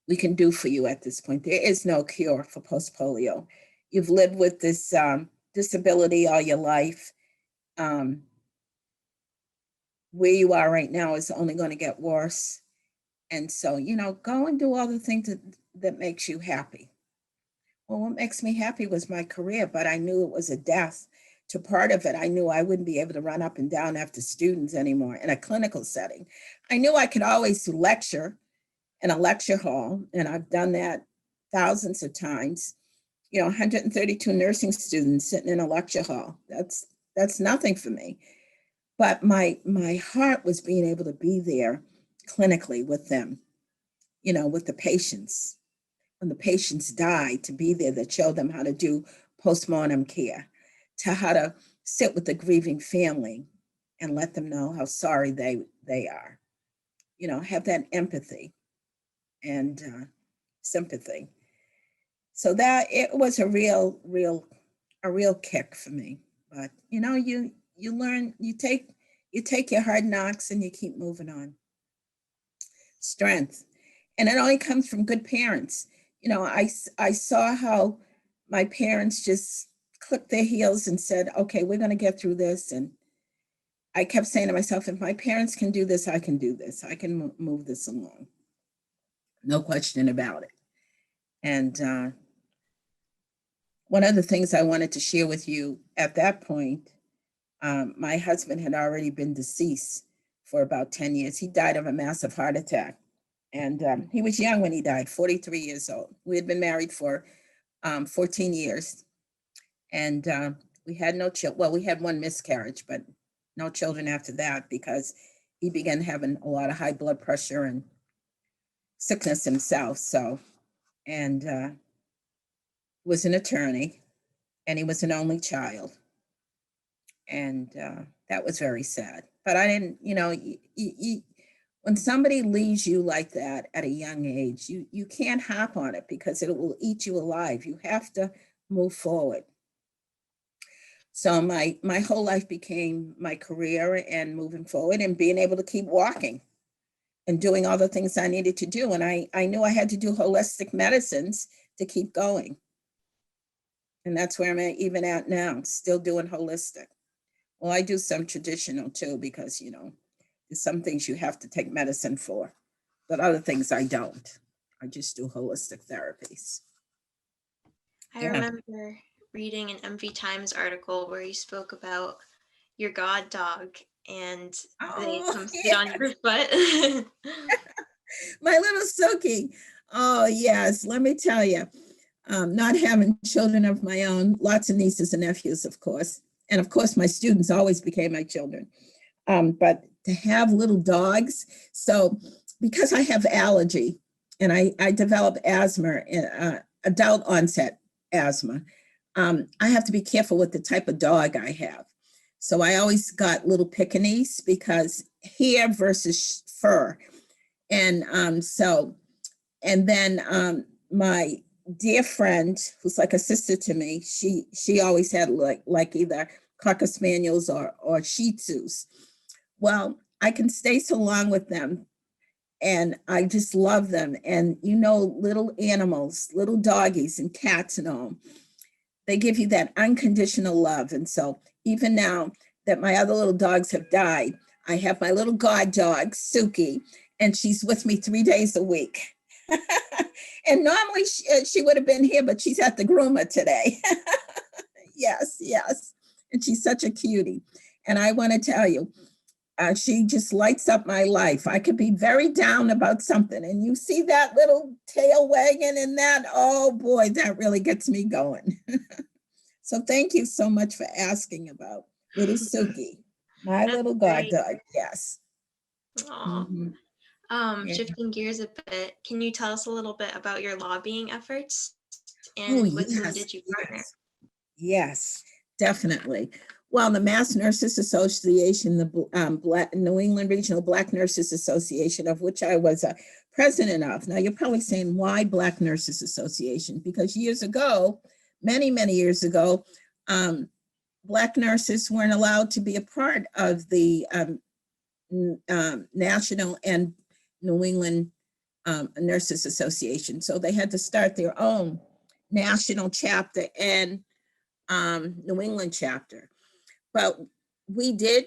we can do for you at this point. There is no cure for post-polio. You've lived with this disability all your life. Where you are right now is only going to get worse. And so, go and do all the things that makes you happy. Well, what makes me happy was my career, but I knew it was a death to part of it. I knew I wouldn't be able to run up and down after students anymore in a clinical setting. I knew I could always lecture in a lecture hall, and I've done that thousands of times. 132 nursing students sitting in a lecture hall. That's nothing for me. But my heart was being able to be there clinically with them, with the patients. When the patients died, to be there, that showed them how to do postmortem care, to how to sit with the grieving family and let them know how sorry they are. Have that empathy and sympathy. So that it was a real kick for me. But you learn, you take your hard knocks and you keep moving on. Strength. And it only comes from good parents. I saw how my parents just clicked their heels and said, okay, we're going to get through this. And I kept saying to myself, if my parents can do this, I can do this. I can move this along. No question about it. And one of the things I wanted to share with you at that point, my husband had already been deceased for about 10 years. He died of a massive heart attack. And he was young when he died, 43 years old. We had been married for 14 years. And we had no children. Well, we had one miscarriage, but no children after that, because he began having a lot of high blood pressure and sickness himself. So, and was an attorney, and he was an only child. And that was very sad. But I didn't, when somebody leaves you like that at a young age, you can't hop on it because it will eat you alive. You have to move forward. So my whole life became my career and moving forward and being able to keep walking and doing all the things I needed to do. And I knew I had to do holistic medicines to keep going. And that's where I'm even at now, still doing holistic. Well, I do some traditional too, because, there's some things you have to take medicine for, but other things I don't. I just do holistic therapies. I remember reading an MV Times article where you spoke about your god dog and they come sit on your butt. My little Silky. Oh, yes. Let me tell you, not having children of my own, lots of nieces and nephews, of course. And of course, my students always became my children. But to have little dogs, so because I have allergy and I develop asthma, adult onset asthma, I have to be careful with the type of dog I have. So I always got little Pekingese because hair versus fur. And and then my dear friend, who's like a sister to me, she always had like either Cocker Spaniels or Shih Tzus. Well, I can stay so long with them and I just love them. And little animals, little doggies and cats and all, they give you that unconditional love. And so even now that my other little dogs have died, I have my little guard dog, Suki, and she's with me 3 days a week. And normally she would have been here, but she's at the groomer today. Yes, yes. And she's such a cutie. And I want to tell you, she just lights up my life. I could be very down about something, and you see that little tail wagging and that, oh boy, that really gets me going. So thank you so much for asking about little Suki, my That's little guard great. dog. Yes. Aw. Mhm. Yeah. Shifting gears a bit, can you tell us a little bit about your lobbying efforts Oh, and with whom yes, did you partner? yes, definitely. Well, the Mass Nurses Association, the New England Regional Black Nurses Association, of which I was a president of. Now, you're probably saying, why Black Nurses Association? Because years ago, many, many years ago, Black nurses weren't allowed to be a part of the National and New England Nurses Association. So they had to start their own national chapter and New England chapter. But we did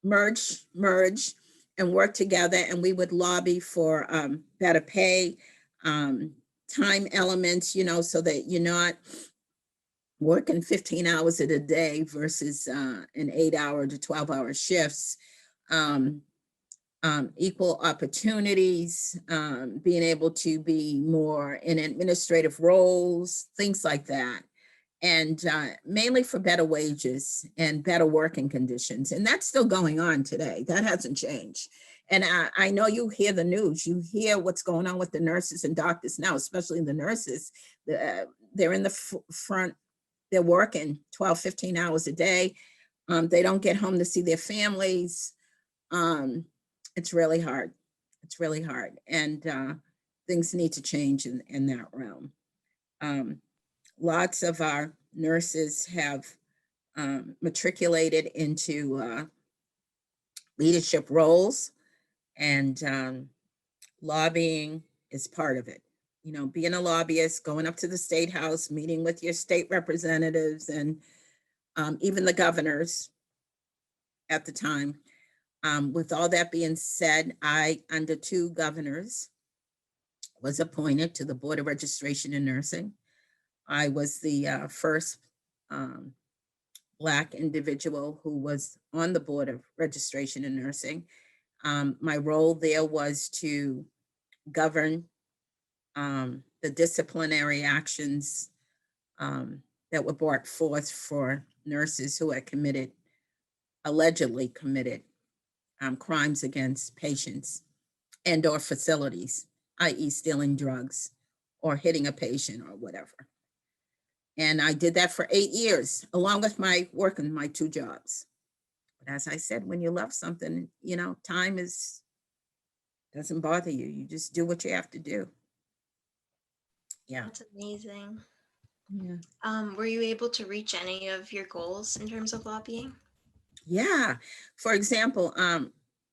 merge and work together, and we would lobby for better pay, time elements, so that you're not working 15 hours a day versus an 8-hour to 12-hour shifts, equal opportunities, being able to be more in administrative roles, things like that. And mainly for better wages and better working conditions. And that's still going on today. That hasn't changed. And I know you hear the news, you hear what's going on with the nurses and doctors now, especially the nurses. They're in the front, they're working 12, 15 hours a day. They don't get home to see their families. It's really hard. It's really hard. And things need to change in that realm. Lots of our nurses have matriculated into leadership roles, and lobbying is part of it. Being a lobbyist, going up to the state house, meeting with your state representatives and even the governors at the time. With all that being said, I, under 2 governors, was appointed to the Board of Registration in Nursing. I was the first Black individual who was on the Board of Registration in Nursing. My role there was to govern the disciplinary actions that were brought forth for nurses who had allegedly committed crimes against patients and or facilities, i.e. stealing drugs or hitting a patient or whatever. And I did that for 8 years, along with my working my 2 jobs. But as I said, when you love something, time doesn't bother you. You just do what you have to do. Yeah. That's amazing. Yeah. Were you able to reach any of your goals in terms of lobbying? Yeah. For example,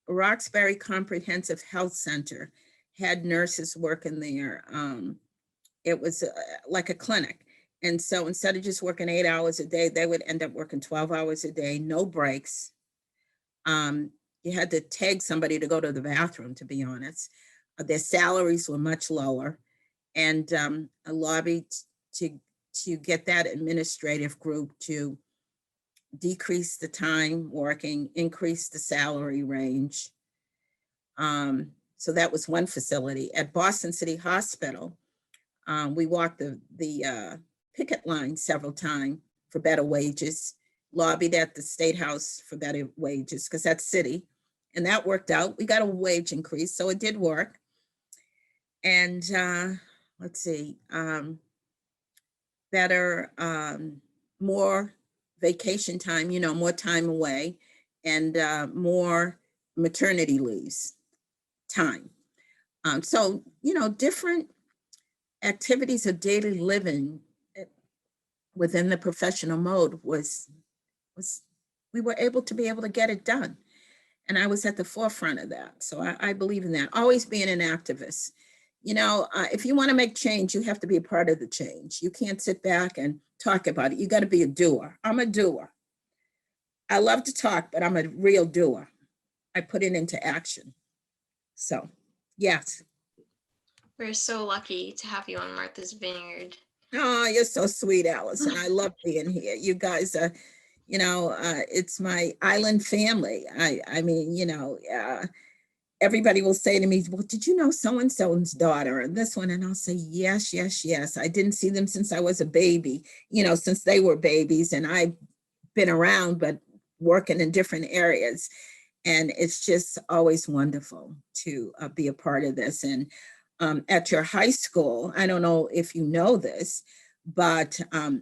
Roxbury Comprehensive Health Center had nurses working there. It was like a clinic. And so instead of just working 8 hours a day, they would end up working 12 hours a day, no breaks. You had to tag somebody to go to the bathroom, to be honest. Their salaries were much lower. And I lobbied to get that administrative group to decrease the time working, increase the salary range. So that was one facility. At Boston City Hospital, we walked the picket line several times for better wages lobbied at the State House for better wages, because that's city. And that worked out. We got a wage increase, so it did work. And let's see, better, more vacation time, more time away, and more maternity leaves time. So, different activities of daily living within the professional mode was we were able to get it done. And I was at the forefront of that. So I believe in that, always being an activist. If you want to make change, you have to be a part of the change. You can't sit back and talk about it. You got to be a doer. I'm a doer. I love to talk, but I'm a real doer. I put it into action. So, yes. We're so lucky to have you on Martha's Vineyard. Oh, you're so sweet, Allison. I love being here. You guys are, it's my island family. I mean, everybody will say to me, well, did you know so-and-so's daughter and this one? And I'll say, yes, yes, yes. I didn't see them since I was a baby, since they were babies, and I've been around, but working in different areas. And it's just always wonderful to be a part of this. And at your high school, I don't know if you know this, but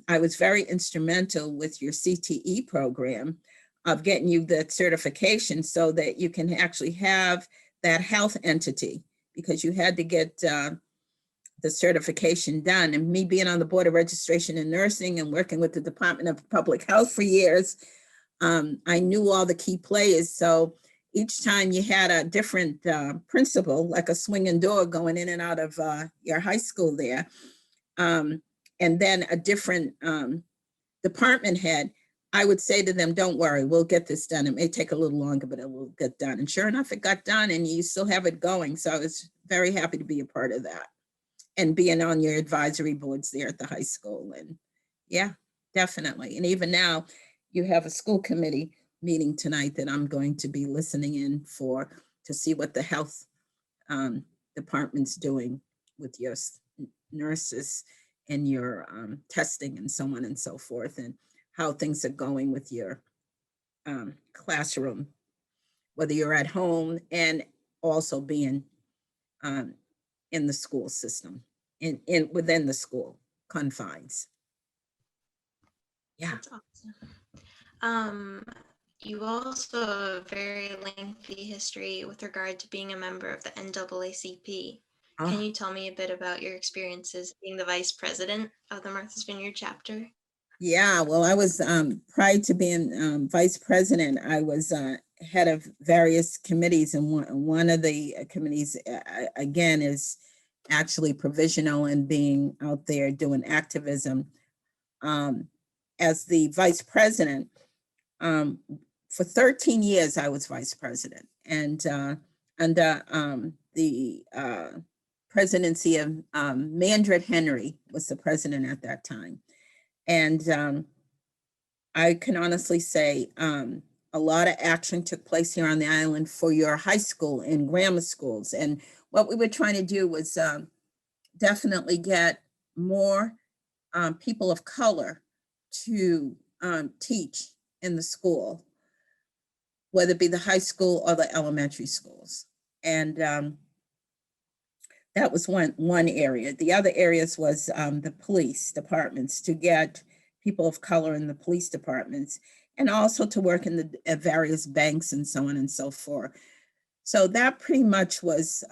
I was very instrumental with your CTE program of getting you that certification so that you can actually have that health entity, because you had to get the certification done. And me being on the Board of Registration and Nursing and working with the Department of Public Health for years, I knew all the key players. So each time you had a different principal, like a swinging door going in and out of your high school there, and then a different department head, I would say to them, don't worry, we'll get this done. It may take a little longer, but it will get done. And sure enough, it got done, and you still have it going. So I was very happy to be a part of that and being on your advisory boards there at the high school. And yeah, definitely. And even now, you have a school committee meeting tonight that I'm going to be listening in for to see what the health department's doing with your nurses and your testing and so on and so forth, and how things are going with your classroom, whether you're at home and also being in the school system, in within the school confines. Yeah. That's awesome. You also have a very lengthy history with regard to being a member of the NAACP. Can you tell me a bit about your experiences being the vice president of the Martha's Vineyard chapter? Yeah, well, I was, prior to being vice president, I was head of various committees, and one of the committees, again, is actually provisional and being out there doing activism. As the vice president, for 13 years, I was vice president, and under the presidency of Mandred Henry was the president at that time. And I can honestly say a lot of action took place here on the island for your high school and grammar schools. And what we were trying to do was definitely get more people of color to teach in the school, whether it be the high school or the elementary schools. And that was one area. The other areas was the police departments, to get people of color in the police departments, and also to work in the various banks and so on and so forth. So that pretty much was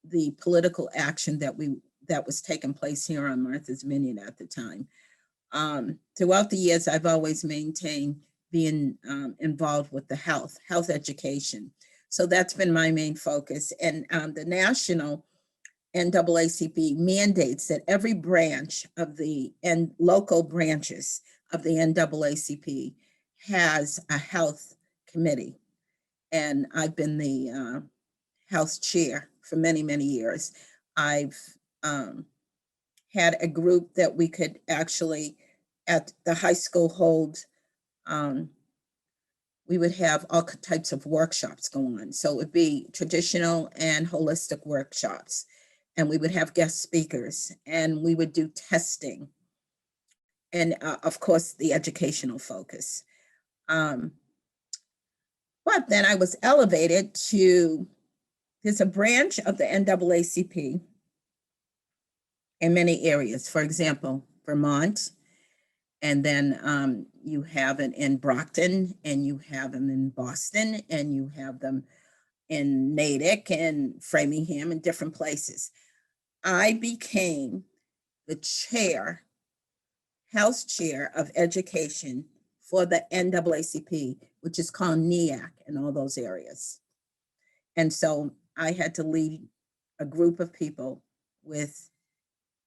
the political action that was taking place here on Martha's Vineyard at the time. Throughout the years, I've always maintained being involved with the health education. So that's been my main focus. And the national NAACP mandates that every branch of the and local branches of the NAACP has a health committee. And I've been the health chair for many, many years. I've had a group that we could actually, at the high school, hold, we would have all types of workshops go on. So it would be traditional and holistic workshops. And we would have guest speakers, and we would do testing. and of course, the educational focus. But then I was elevated to, there's a branch of the NAACP in many areas. For example, Vermont, and then you have it in Brockton, and you have them in Boston, and you have them in Natick and Framingham and different places. I became the chair, House Chair of Education for the NAACP, which is called NEAC in all those areas. And so I had to lead a group of people with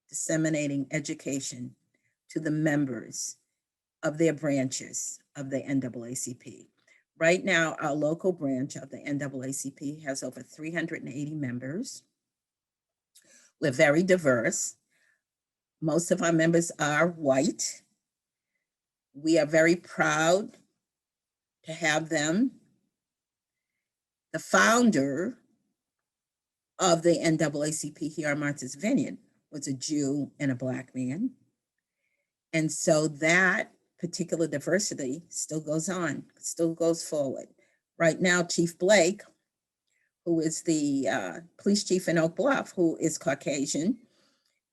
disseminating education to the members of their branches of the NAACP. Right now, our local branch of the NAACP has over 380 members. We're very diverse. Most of our members are white. We are very proud to have them. The founder of the NAACP here on Martha's Vineyard was a Jew and a Black man. And so that particular diversity still goes on, still goes forward. Right now, Chief Blake, who is the police chief in Oak Bluff, who is Caucasian,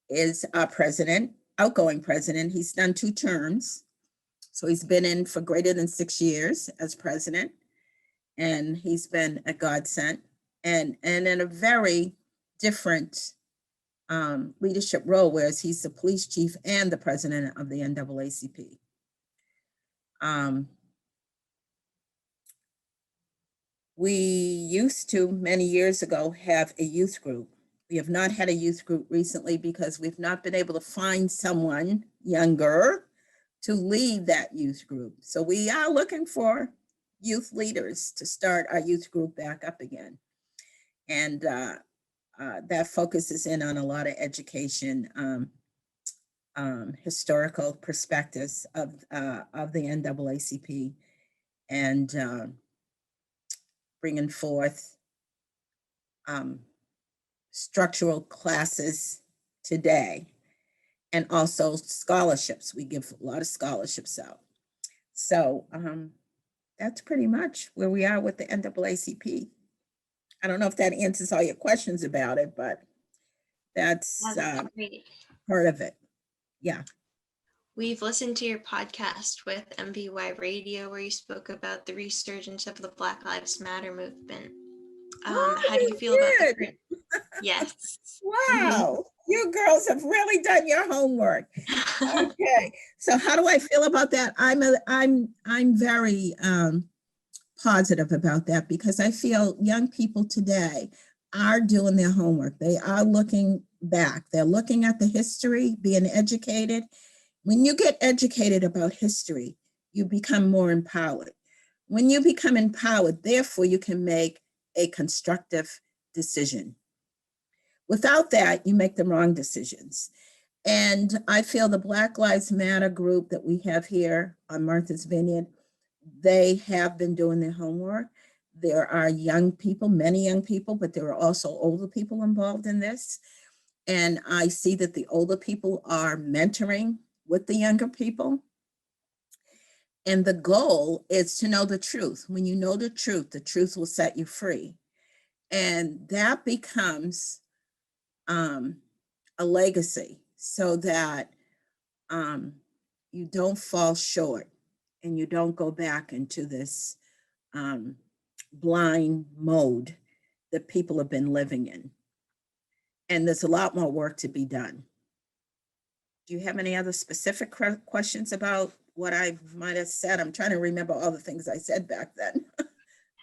is our president, outgoing president. He's done 2 terms. So he's been in for greater than 6 years as president. And he's been a godsend and in a very different leadership role, whereas he's the police chief and the president of the NAACP. We used to, many years ago, have a youth group. We have not had a youth group recently because we've not been able to find someone younger to lead that youth group. So we are looking for youth leaders to start our youth group back up again. And that focuses in on a lot of education, historical perspectives of the NAACP, and bringing forth structural classes today, and also scholarships. We give a lot of scholarships out. So that's pretty much where we are with the NAACP. I don't know if that answers all your questions about it, but that's part of it. Yeah. We've listened to your podcast with MVY Radio, where you spoke about the resurgence of the Black Lives Matter movement. How do you feel about the current? Yes. Wow. You girls have really done your homework. Okay. So how do I feel about that? I'm very positive about that, because I feel young people today are doing their homework. They are looking back. They're looking at the history, being educated. When you get educated about history, you become more empowered. When you become empowered, therefore, you can make a constructive decision. Without that, you make the wrong decisions. And I feel the Black Lives Matter group that we have here on Martha's Vineyard, they have been doing their homework. There are young people, many young people, but there are also older people involved in this. And I see that the older people are mentoring with the younger people. And the goal is to know the truth. When you know the truth will set you free. And that becomes a legacy, so that you don't fall short and you don't go back into this blind mode that people have been living in. And there's a lot more work to be done. Do you have any other specific questions about what I might have said? I'm trying to remember all the things I said back then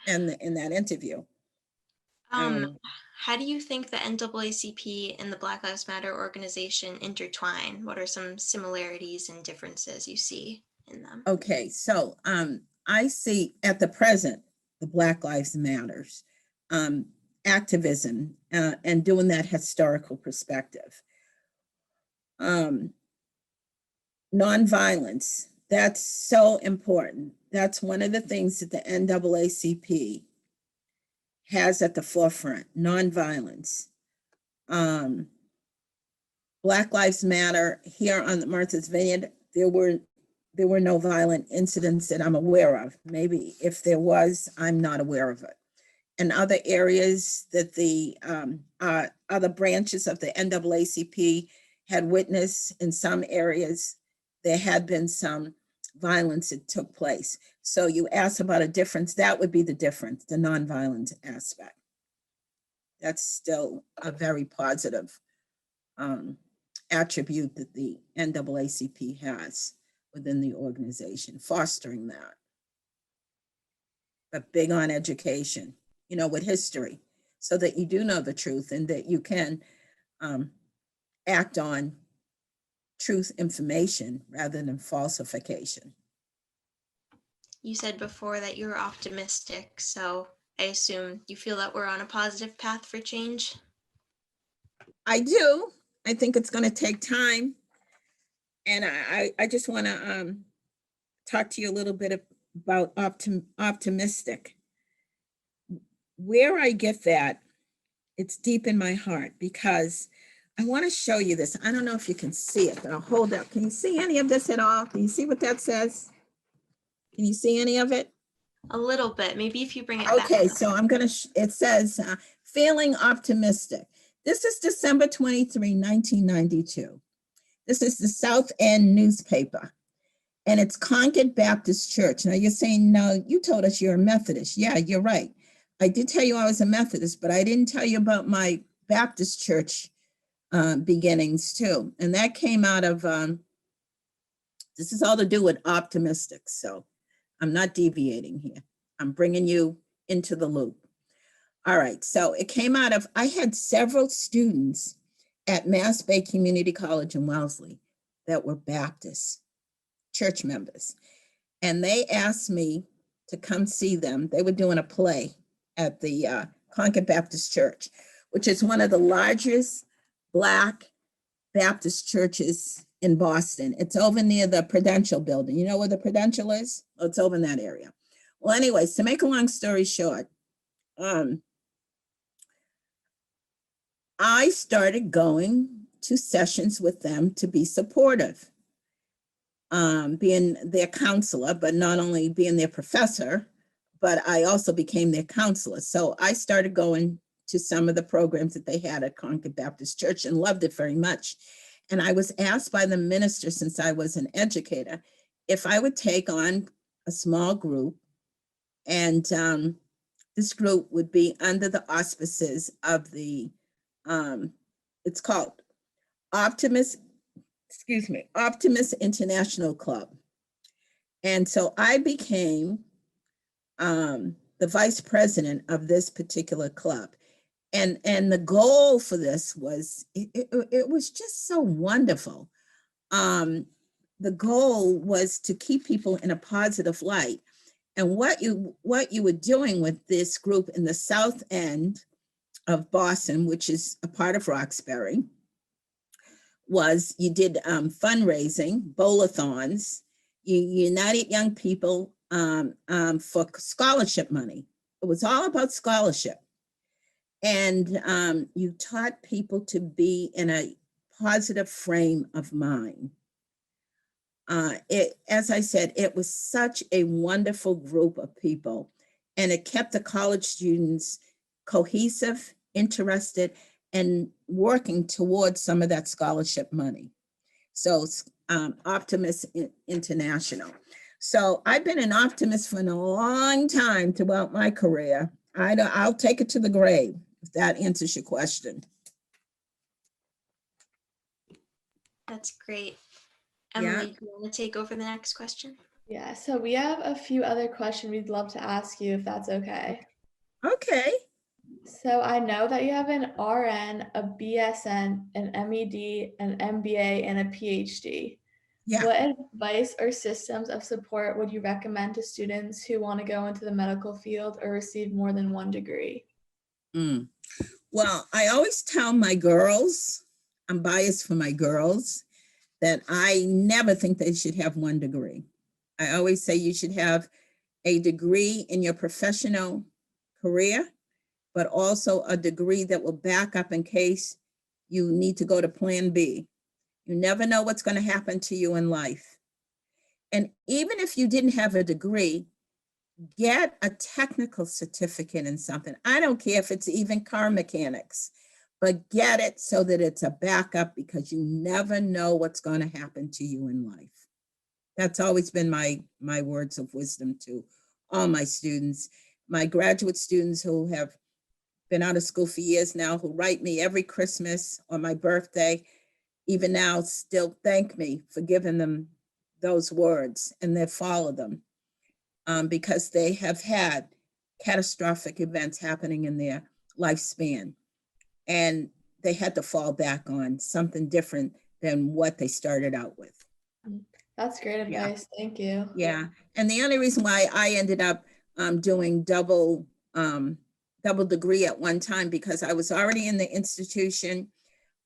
in that interview. How do you think the NAACP and the Black Lives Matter organization intertwine? What are some similarities and differences you see in them? Okay, so I see at the present, the Black Lives Matters activism and doing that historical perspective. Nonviolence, that's so important. That's one of the things that the NAACP has at the forefront, nonviolence. Black Lives Matter here on the Martha's Vineyard, there were no violent incidents that I'm aware of. Maybe if there was, I'm not aware of it. In other areas that the other branches of the NAACP had witnessed, in some areas, there had been some violence that took place. So you asked about a difference, that would be the difference, the nonviolent aspect. That's still a very positive attribute that the NAACP has within the organization, fostering that. But big on education, you know, with history, so that you do know the truth and that you can act on truth information rather than falsification. You said before that you were optimistic, so I assume you feel that we're on a positive path for change? I do. I think it's going to take time. And I just want to talk to you a little bit about optimistic. Where I get that, it's deep in my heart, because I want to show you this. I don't know if you can see it, but I'll hold up. Can you see any of this at all? Can you see what that says? Can you see any of it? A little bit. Maybe if you bring it Okay, back. so I'm going to, it says, feeling optimistic. This is December 23, 1992. This is the South End newspaper, and it's Concord Baptist Church. Now you're saying, no, you told us you're a Methodist. Yeah, you're right. I did tell you I was a Methodist, but I didn't tell you about my Baptist church beginnings too. And that came out of, this is all to do with optimistic. So I'm not deviating here. I'm bringing you into the loop. All right, so it came out of, I had several students at Mass Bay Community College in Wellesley that were Baptist church members. And they asked me to come see them. They were doing a play at the Concord Baptist Church, which is one of the largest Black Baptist churches in Boston. It's over near the Prudential building. You know where the Prudential is? Oh, it's over in that area. Well, anyways, to make a long story short, I started going to sessions with them to be supportive, being their counselor, but not only being their professor, but I also became their counselor. So I started going to some of the programs that they had at Concord Baptist Church and loved it very much. And I was asked by the minister, since I was an educator, if I would take on a small group, and this group would be under the auspices of the it's called Optimist International Club. And so I became the vice president of this particular club. And the goal for this was, it was just so wonderful. The goal was to keep people in a positive light. And what you were doing with this group in the South End of Boston, which is a part of Roxbury, was you did fundraising, bowl-a-thons. You united young people for scholarship money. It was all about scholarship. And you taught people to be in a positive frame of mind. As I said, it was such a wonderful group of people, and it kept the college students cohesive, interested, and working towards some of that scholarship money. So Optimist International. So I've been an optimist for a long time throughout my career. I'll take it to the grave, if that answers your question. That's great. Emily, do you want to take over the next question? Yeah, so we have a few other questions we'd love to ask you, if that's okay. Okay. So I know that you have an RN, a BSN, an MED, an MBA, and a PhD. Yeah. What advice or systems of support would you recommend to students who want to go into the medical field or receive more than one degree? Well, I always tell my girls, I'm biased for my girls, that I never think they should have one degree. I always say you should have a degree in your professional career, but also a degree that will back up in case you need to go to plan B. You never know what's going to happen to you in life. And even if you didn't have a degree, get a technical certificate in something. I don't care if it's even car mechanics, but get it so that it's a backup, because you never know what's going to happen to you in life. That's always been my words of wisdom to all my students, my graduate students who have been out of school for years now, who write me every Christmas or my birthday, even now still thank me for giving them those words, and they follow them, because they have had catastrophic events happening in their lifespan, and they had to fall back on something different than what they started out with. That's great advice. Yeah. Thank you. Yeah. And the only reason why I ended up doing double degree at one time, because I was already in the institution.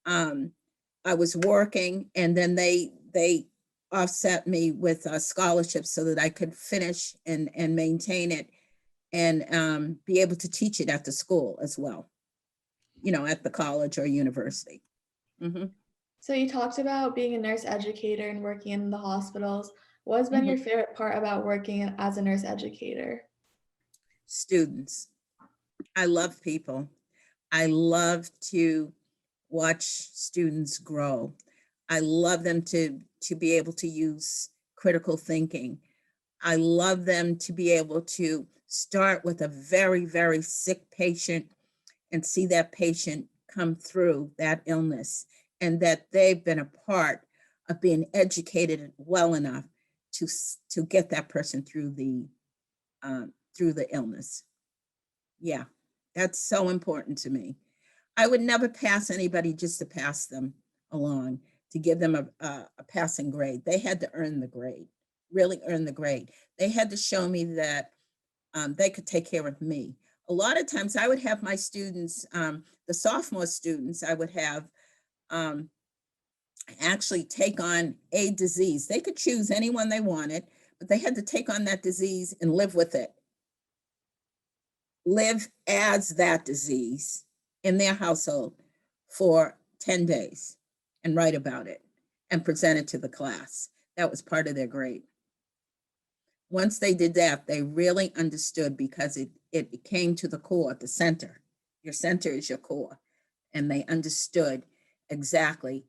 I was working, and then they offset me with scholarships so that I could finish and maintain it, and be able to teach it at the school as well, at the college or university. Mm-hmm. So you talked about being a nurse educator and working in the hospitals. What has been Mm-hmm. your favorite part about working as a nurse educator? Students. I love people. I love to watch students grow. I love them to be able to use critical thinking. I love them to be able to start with a very, very sick patient and see that patient come through that illness, and that they've been a part of being educated well enough to get that person through the illness. Yeah, that's so important to me. I would never pass anybody just to pass them along, to give them a passing grade. They had to earn the grade, really earn the grade. They had to show me that they could take care of me. A lot of times I would have my students, the sophomore students, I would have actually take on a disease. They could choose anyone they wanted, but they had to take on that disease and live with it. Live as that disease in their household for 10 days and write about it and present it to the class. That was part of their grade. Once they did that, they really understood, because it came to the core, the center. Your center is your core. And they understood exactly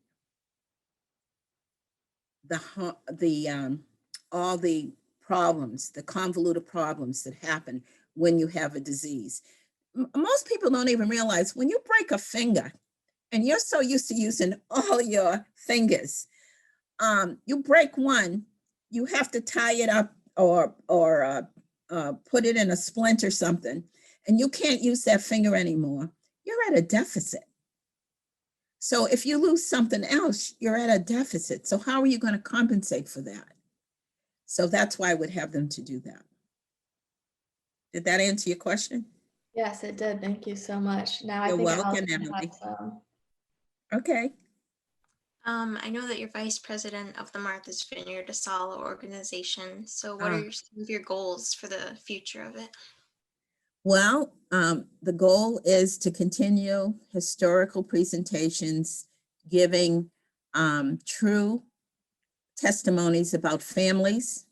all the problems, the convoluted problems that happen when you have a disease. Most people don't even realize when you break a finger, and you're so used to using all your fingers, you break one, you have to tie it up or put it in a splint or something, and you can't use that finger anymore. You're at a deficit. So if you lose something else, you're at a deficit. So how are you going to compensate for that? So that's why I would have them to do that. Did that answer your question? Yes, it did. Thank you so much. Now You're I think welcome, Allison Emily. has some. Okay. I know that you're vice president of the Martha's Vineyard Asalh organization. So what are some of your goals for the future of it? Well, the goal is to continue historical presentations, giving true testimonies about families,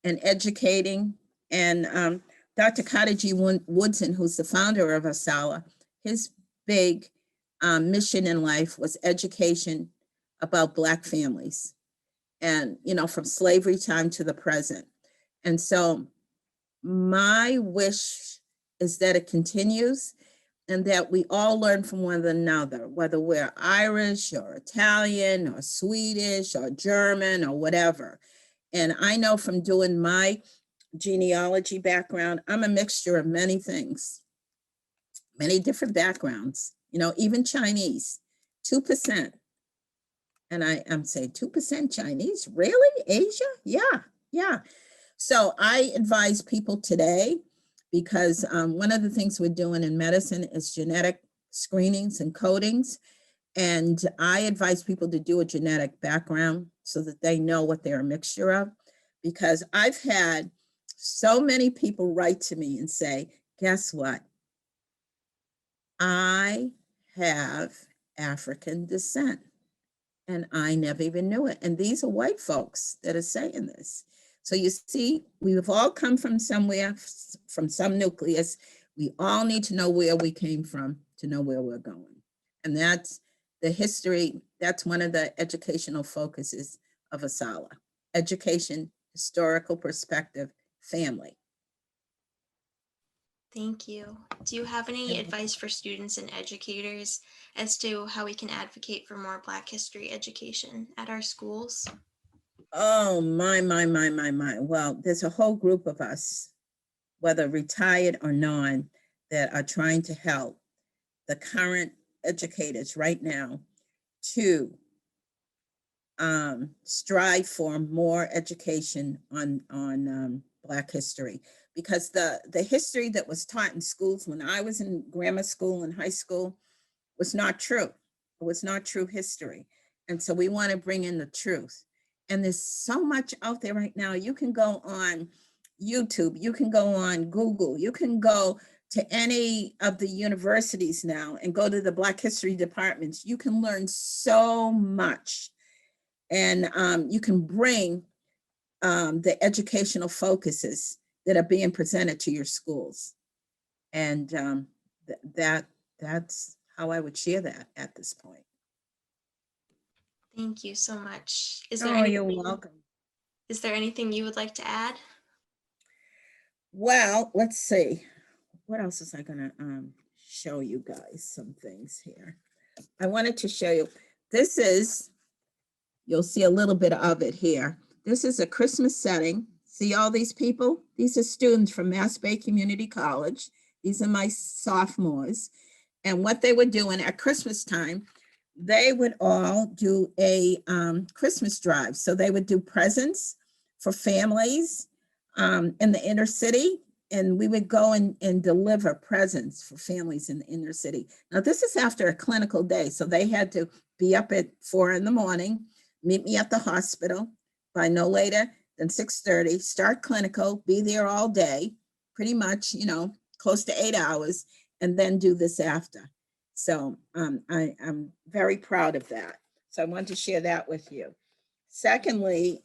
and educating. And Dr. Khadiji Woodson, who's the founder of Asalh, his big mission in life was education about Black families, and from slavery time to the present. And so my wish is that it continues, and that we all learn from one another, whether we're Irish or Italian or Swedish or German or whatever. And I know from doing my genealogy background, I'm a mixture of many things, many different backgrounds, even Chinese, 2%. And I'm saying 2% Chinese, really? Asia? Yeah. So I advise people today, because one of the things we're doing in medicine is genetic screenings and codings. And I advise people to do a genetic background so that they know what they're a mixture of, because I've had so many people write to me and say, guess what? I have African descent. And I never even knew it. And these are white folks that are saying this. So you see, we've all come from somewhere, from some nucleus. We all need to know where we came from to know where we're going. And that's the history. That's one of the educational focuses of Asalh. Education, historical perspective, family. Thank you. Do you have any advice for students and educators as to how we can advocate for more Black history education at our schools? Oh, my. Well, there's a whole group of us, whether retired or non, that are trying to help the current educators right now to strive for more education on Black history, because the history that was taught in schools when I was in grammar school and high school was not true. It was not true history. And so we want to bring in the truth. And there's so much out there right now. You can go on YouTube, you can go on Google, you can go to any of the universities now and go to the Black history departments. You can learn so much. And you can bring the educational focuses that are being presented to your schools. And that's how I would share that at this point. Thank you so much. You're welcome. Is there anything you would like to add? Well, let's see. What else is I gonna show you guys some things here? I wanted to show you, this is, you'll see a little bit of it here. This is a Christmas setting. See all these people? These are students from Mass Bay Community College. These are my sophomores. And what they were doing at Christmas time, they would all do a Christmas drive. So they would do presents for families in the inner city. And we would go and deliver presents for families in the inner city. Now, this is after a clinical day. So they had to be up at 4 a.m, meet me at the hospital by no later than 6:30, start clinical, be there all day, pretty much, close to 8 hours, and then do this after. So I'm very proud of that. So I wanted to share that with you. Secondly,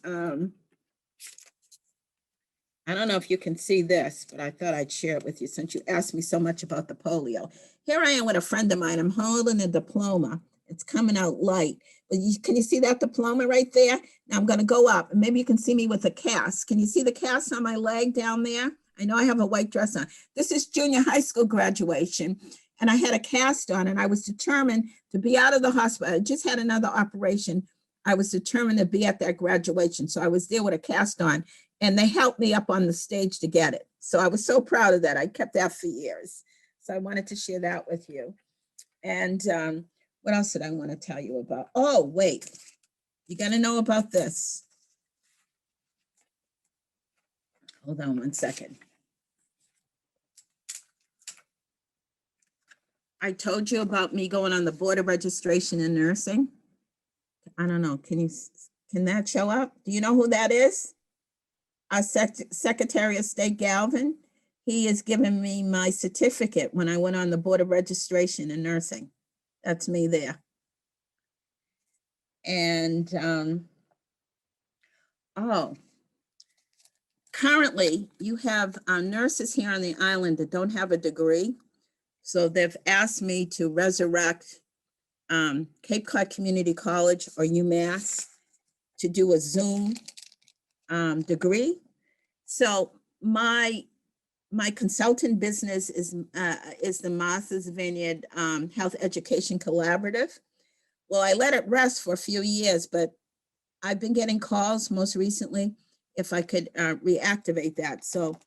I don't know if you can see this, but I thought I'd share it with you since you asked me so much about the polio. Here I am with a friend of mine. I'm holding a diploma. It's coming out light. But can you see that diploma right there? Now I'm going to go up and maybe you can see me with a cast. Can you see the cast on my leg down there? I know I have a white dress on. This is junior high school graduation. And I had a cast on and I was determined to be out of the hospital. I just had another operation. I was determined to be at that graduation. So I was there with a cast on and they helped me up on the stage to get it. So I was so proud of that. I kept that for years. So I wanted to share that with you. And what else did I want to tell you about? Oh, wait, you got to know about this. Hold on one second. I told you about me going on the board of registration in nursing. I don't know, can that show up? Do you know who that is? Our Secretary of State Galvin. He has given me my certificate when I went on the board of registration in nursing. That's me there. And currently you have nurses here on the island that don't have a degree. So they've asked me to resurrect Cape Cod Community College or UMass to do a Zoom degree. So my consultant business is the Martha's Vineyard Health Education Collaborative. Well, I let it rest for a few years, but I've been getting calls most recently if I could reactivate that. So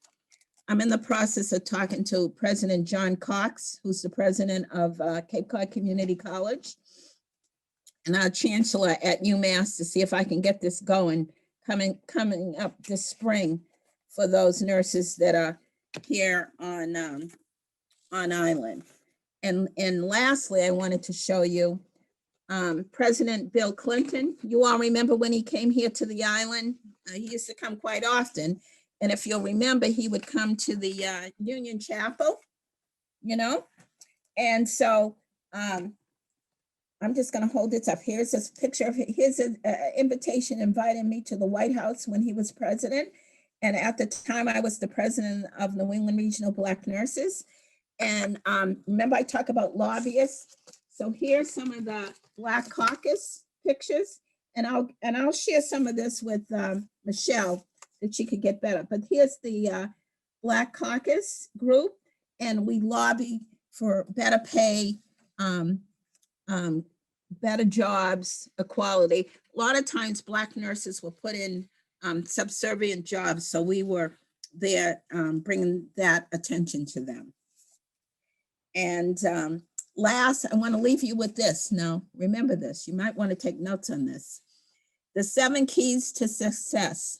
I'm in the process of talking to President John Cox, who's the president of Cape Cod Community College, and our chancellor at UMass to see if I can get this going coming up this spring for those nurses that are here on island. And lastly, I wanted to show you President Bill Clinton. You all remember when he came here to the island? He used to come quite often. And if you'll remember, he would come to the Union Chapel, And so I'm just going to hold this up. Here's this picture of his invitation inviting me to the White House when he was president. And at the time, I was the president of New England Regional Black Nurses. And remember, I talk about lobbyists. So here's some of the Black Caucus pictures, and I'll share some of this with Michelle that she could get better. But here's the Black Caucus group, and we lobby for better pay, better jobs, equality. A lot of times Black nurses were put in subservient jobs, so we were there bringing that attention to them. And last, I want to leave you with this. Now, remember this. You might want to take notes on this. The 7 keys to success.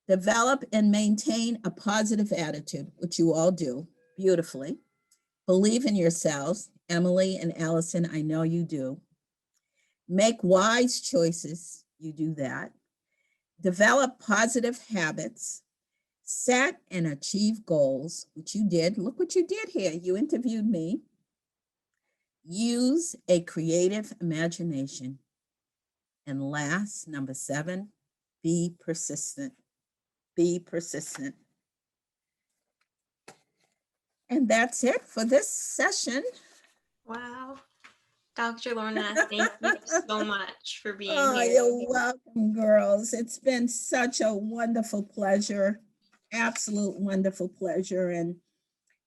Develop and maintain a positive attitude, which you all do beautifully. Believe in yourselves. Emily and Allison, I know you do. Make wise choices. You do that. Develop positive habits. Set and achieve goals, which you did. Look what you did here. You interviewed me. Use a creative imagination. And last, number 7, be persistent. Be persistent. And that's it for this session. Wow. Dr. Lorna, thank you so much for being here. You're welcome, girls. It's been such a wonderful pleasure. Absolute wonderful pleasure. And,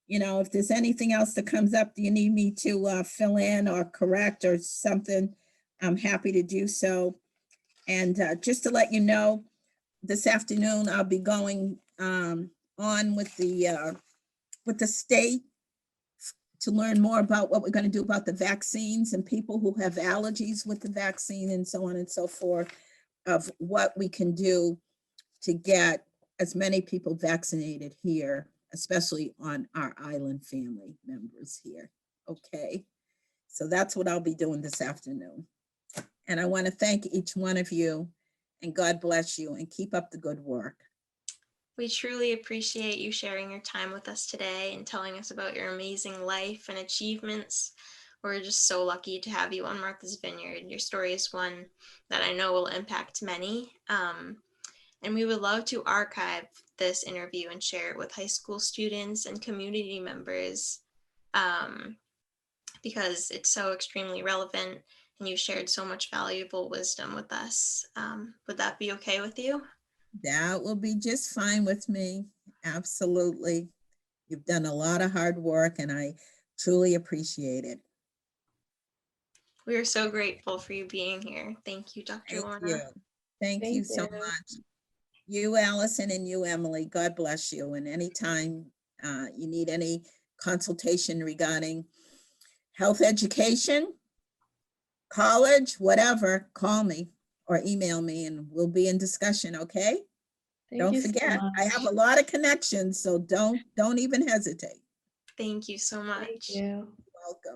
you know, if there's anything else that comes up, do you need me to fill in or correct or something, I'm happy to do so. And just to let you know, this afternoon, I'll be going on with the state to learn more about what we're going to do about the vaccines and people who have allergies with the vaccine and so on and so forth, of what we can do to get as many people vaccinated here, especially on our island family members here. Okay, so that's what I'll be doing this afternoon. And I want to thank each one of you, and God bless you, and keep up the good work. We truly appreciate you sharing your time with us today and telling us about your amazing life and achievements. We're just so lucky to have you on Martha's Vineyard. Your story is one that I know will impact many. And we would love to archive this interview and share it with high school students and community members because it's so extremely relevant and you shared so much valuable wisdom with us. Would that be okay with you? That will be just fine with me. Absolutely. You've done a lot of hard work and I truly appreciate it. We are so grateful for you being here. Thank you, Dr. Lorna. Thank you so much. You, Allison, and you, Emily, God bless you. And anytime you need any consultation regarding health education, college, whatever, call me or email me and we'll be in discussion, okay? Don't forget, I have a lot of connections, so don't even hesitate. Thank you so much. Thank you. You're welcome.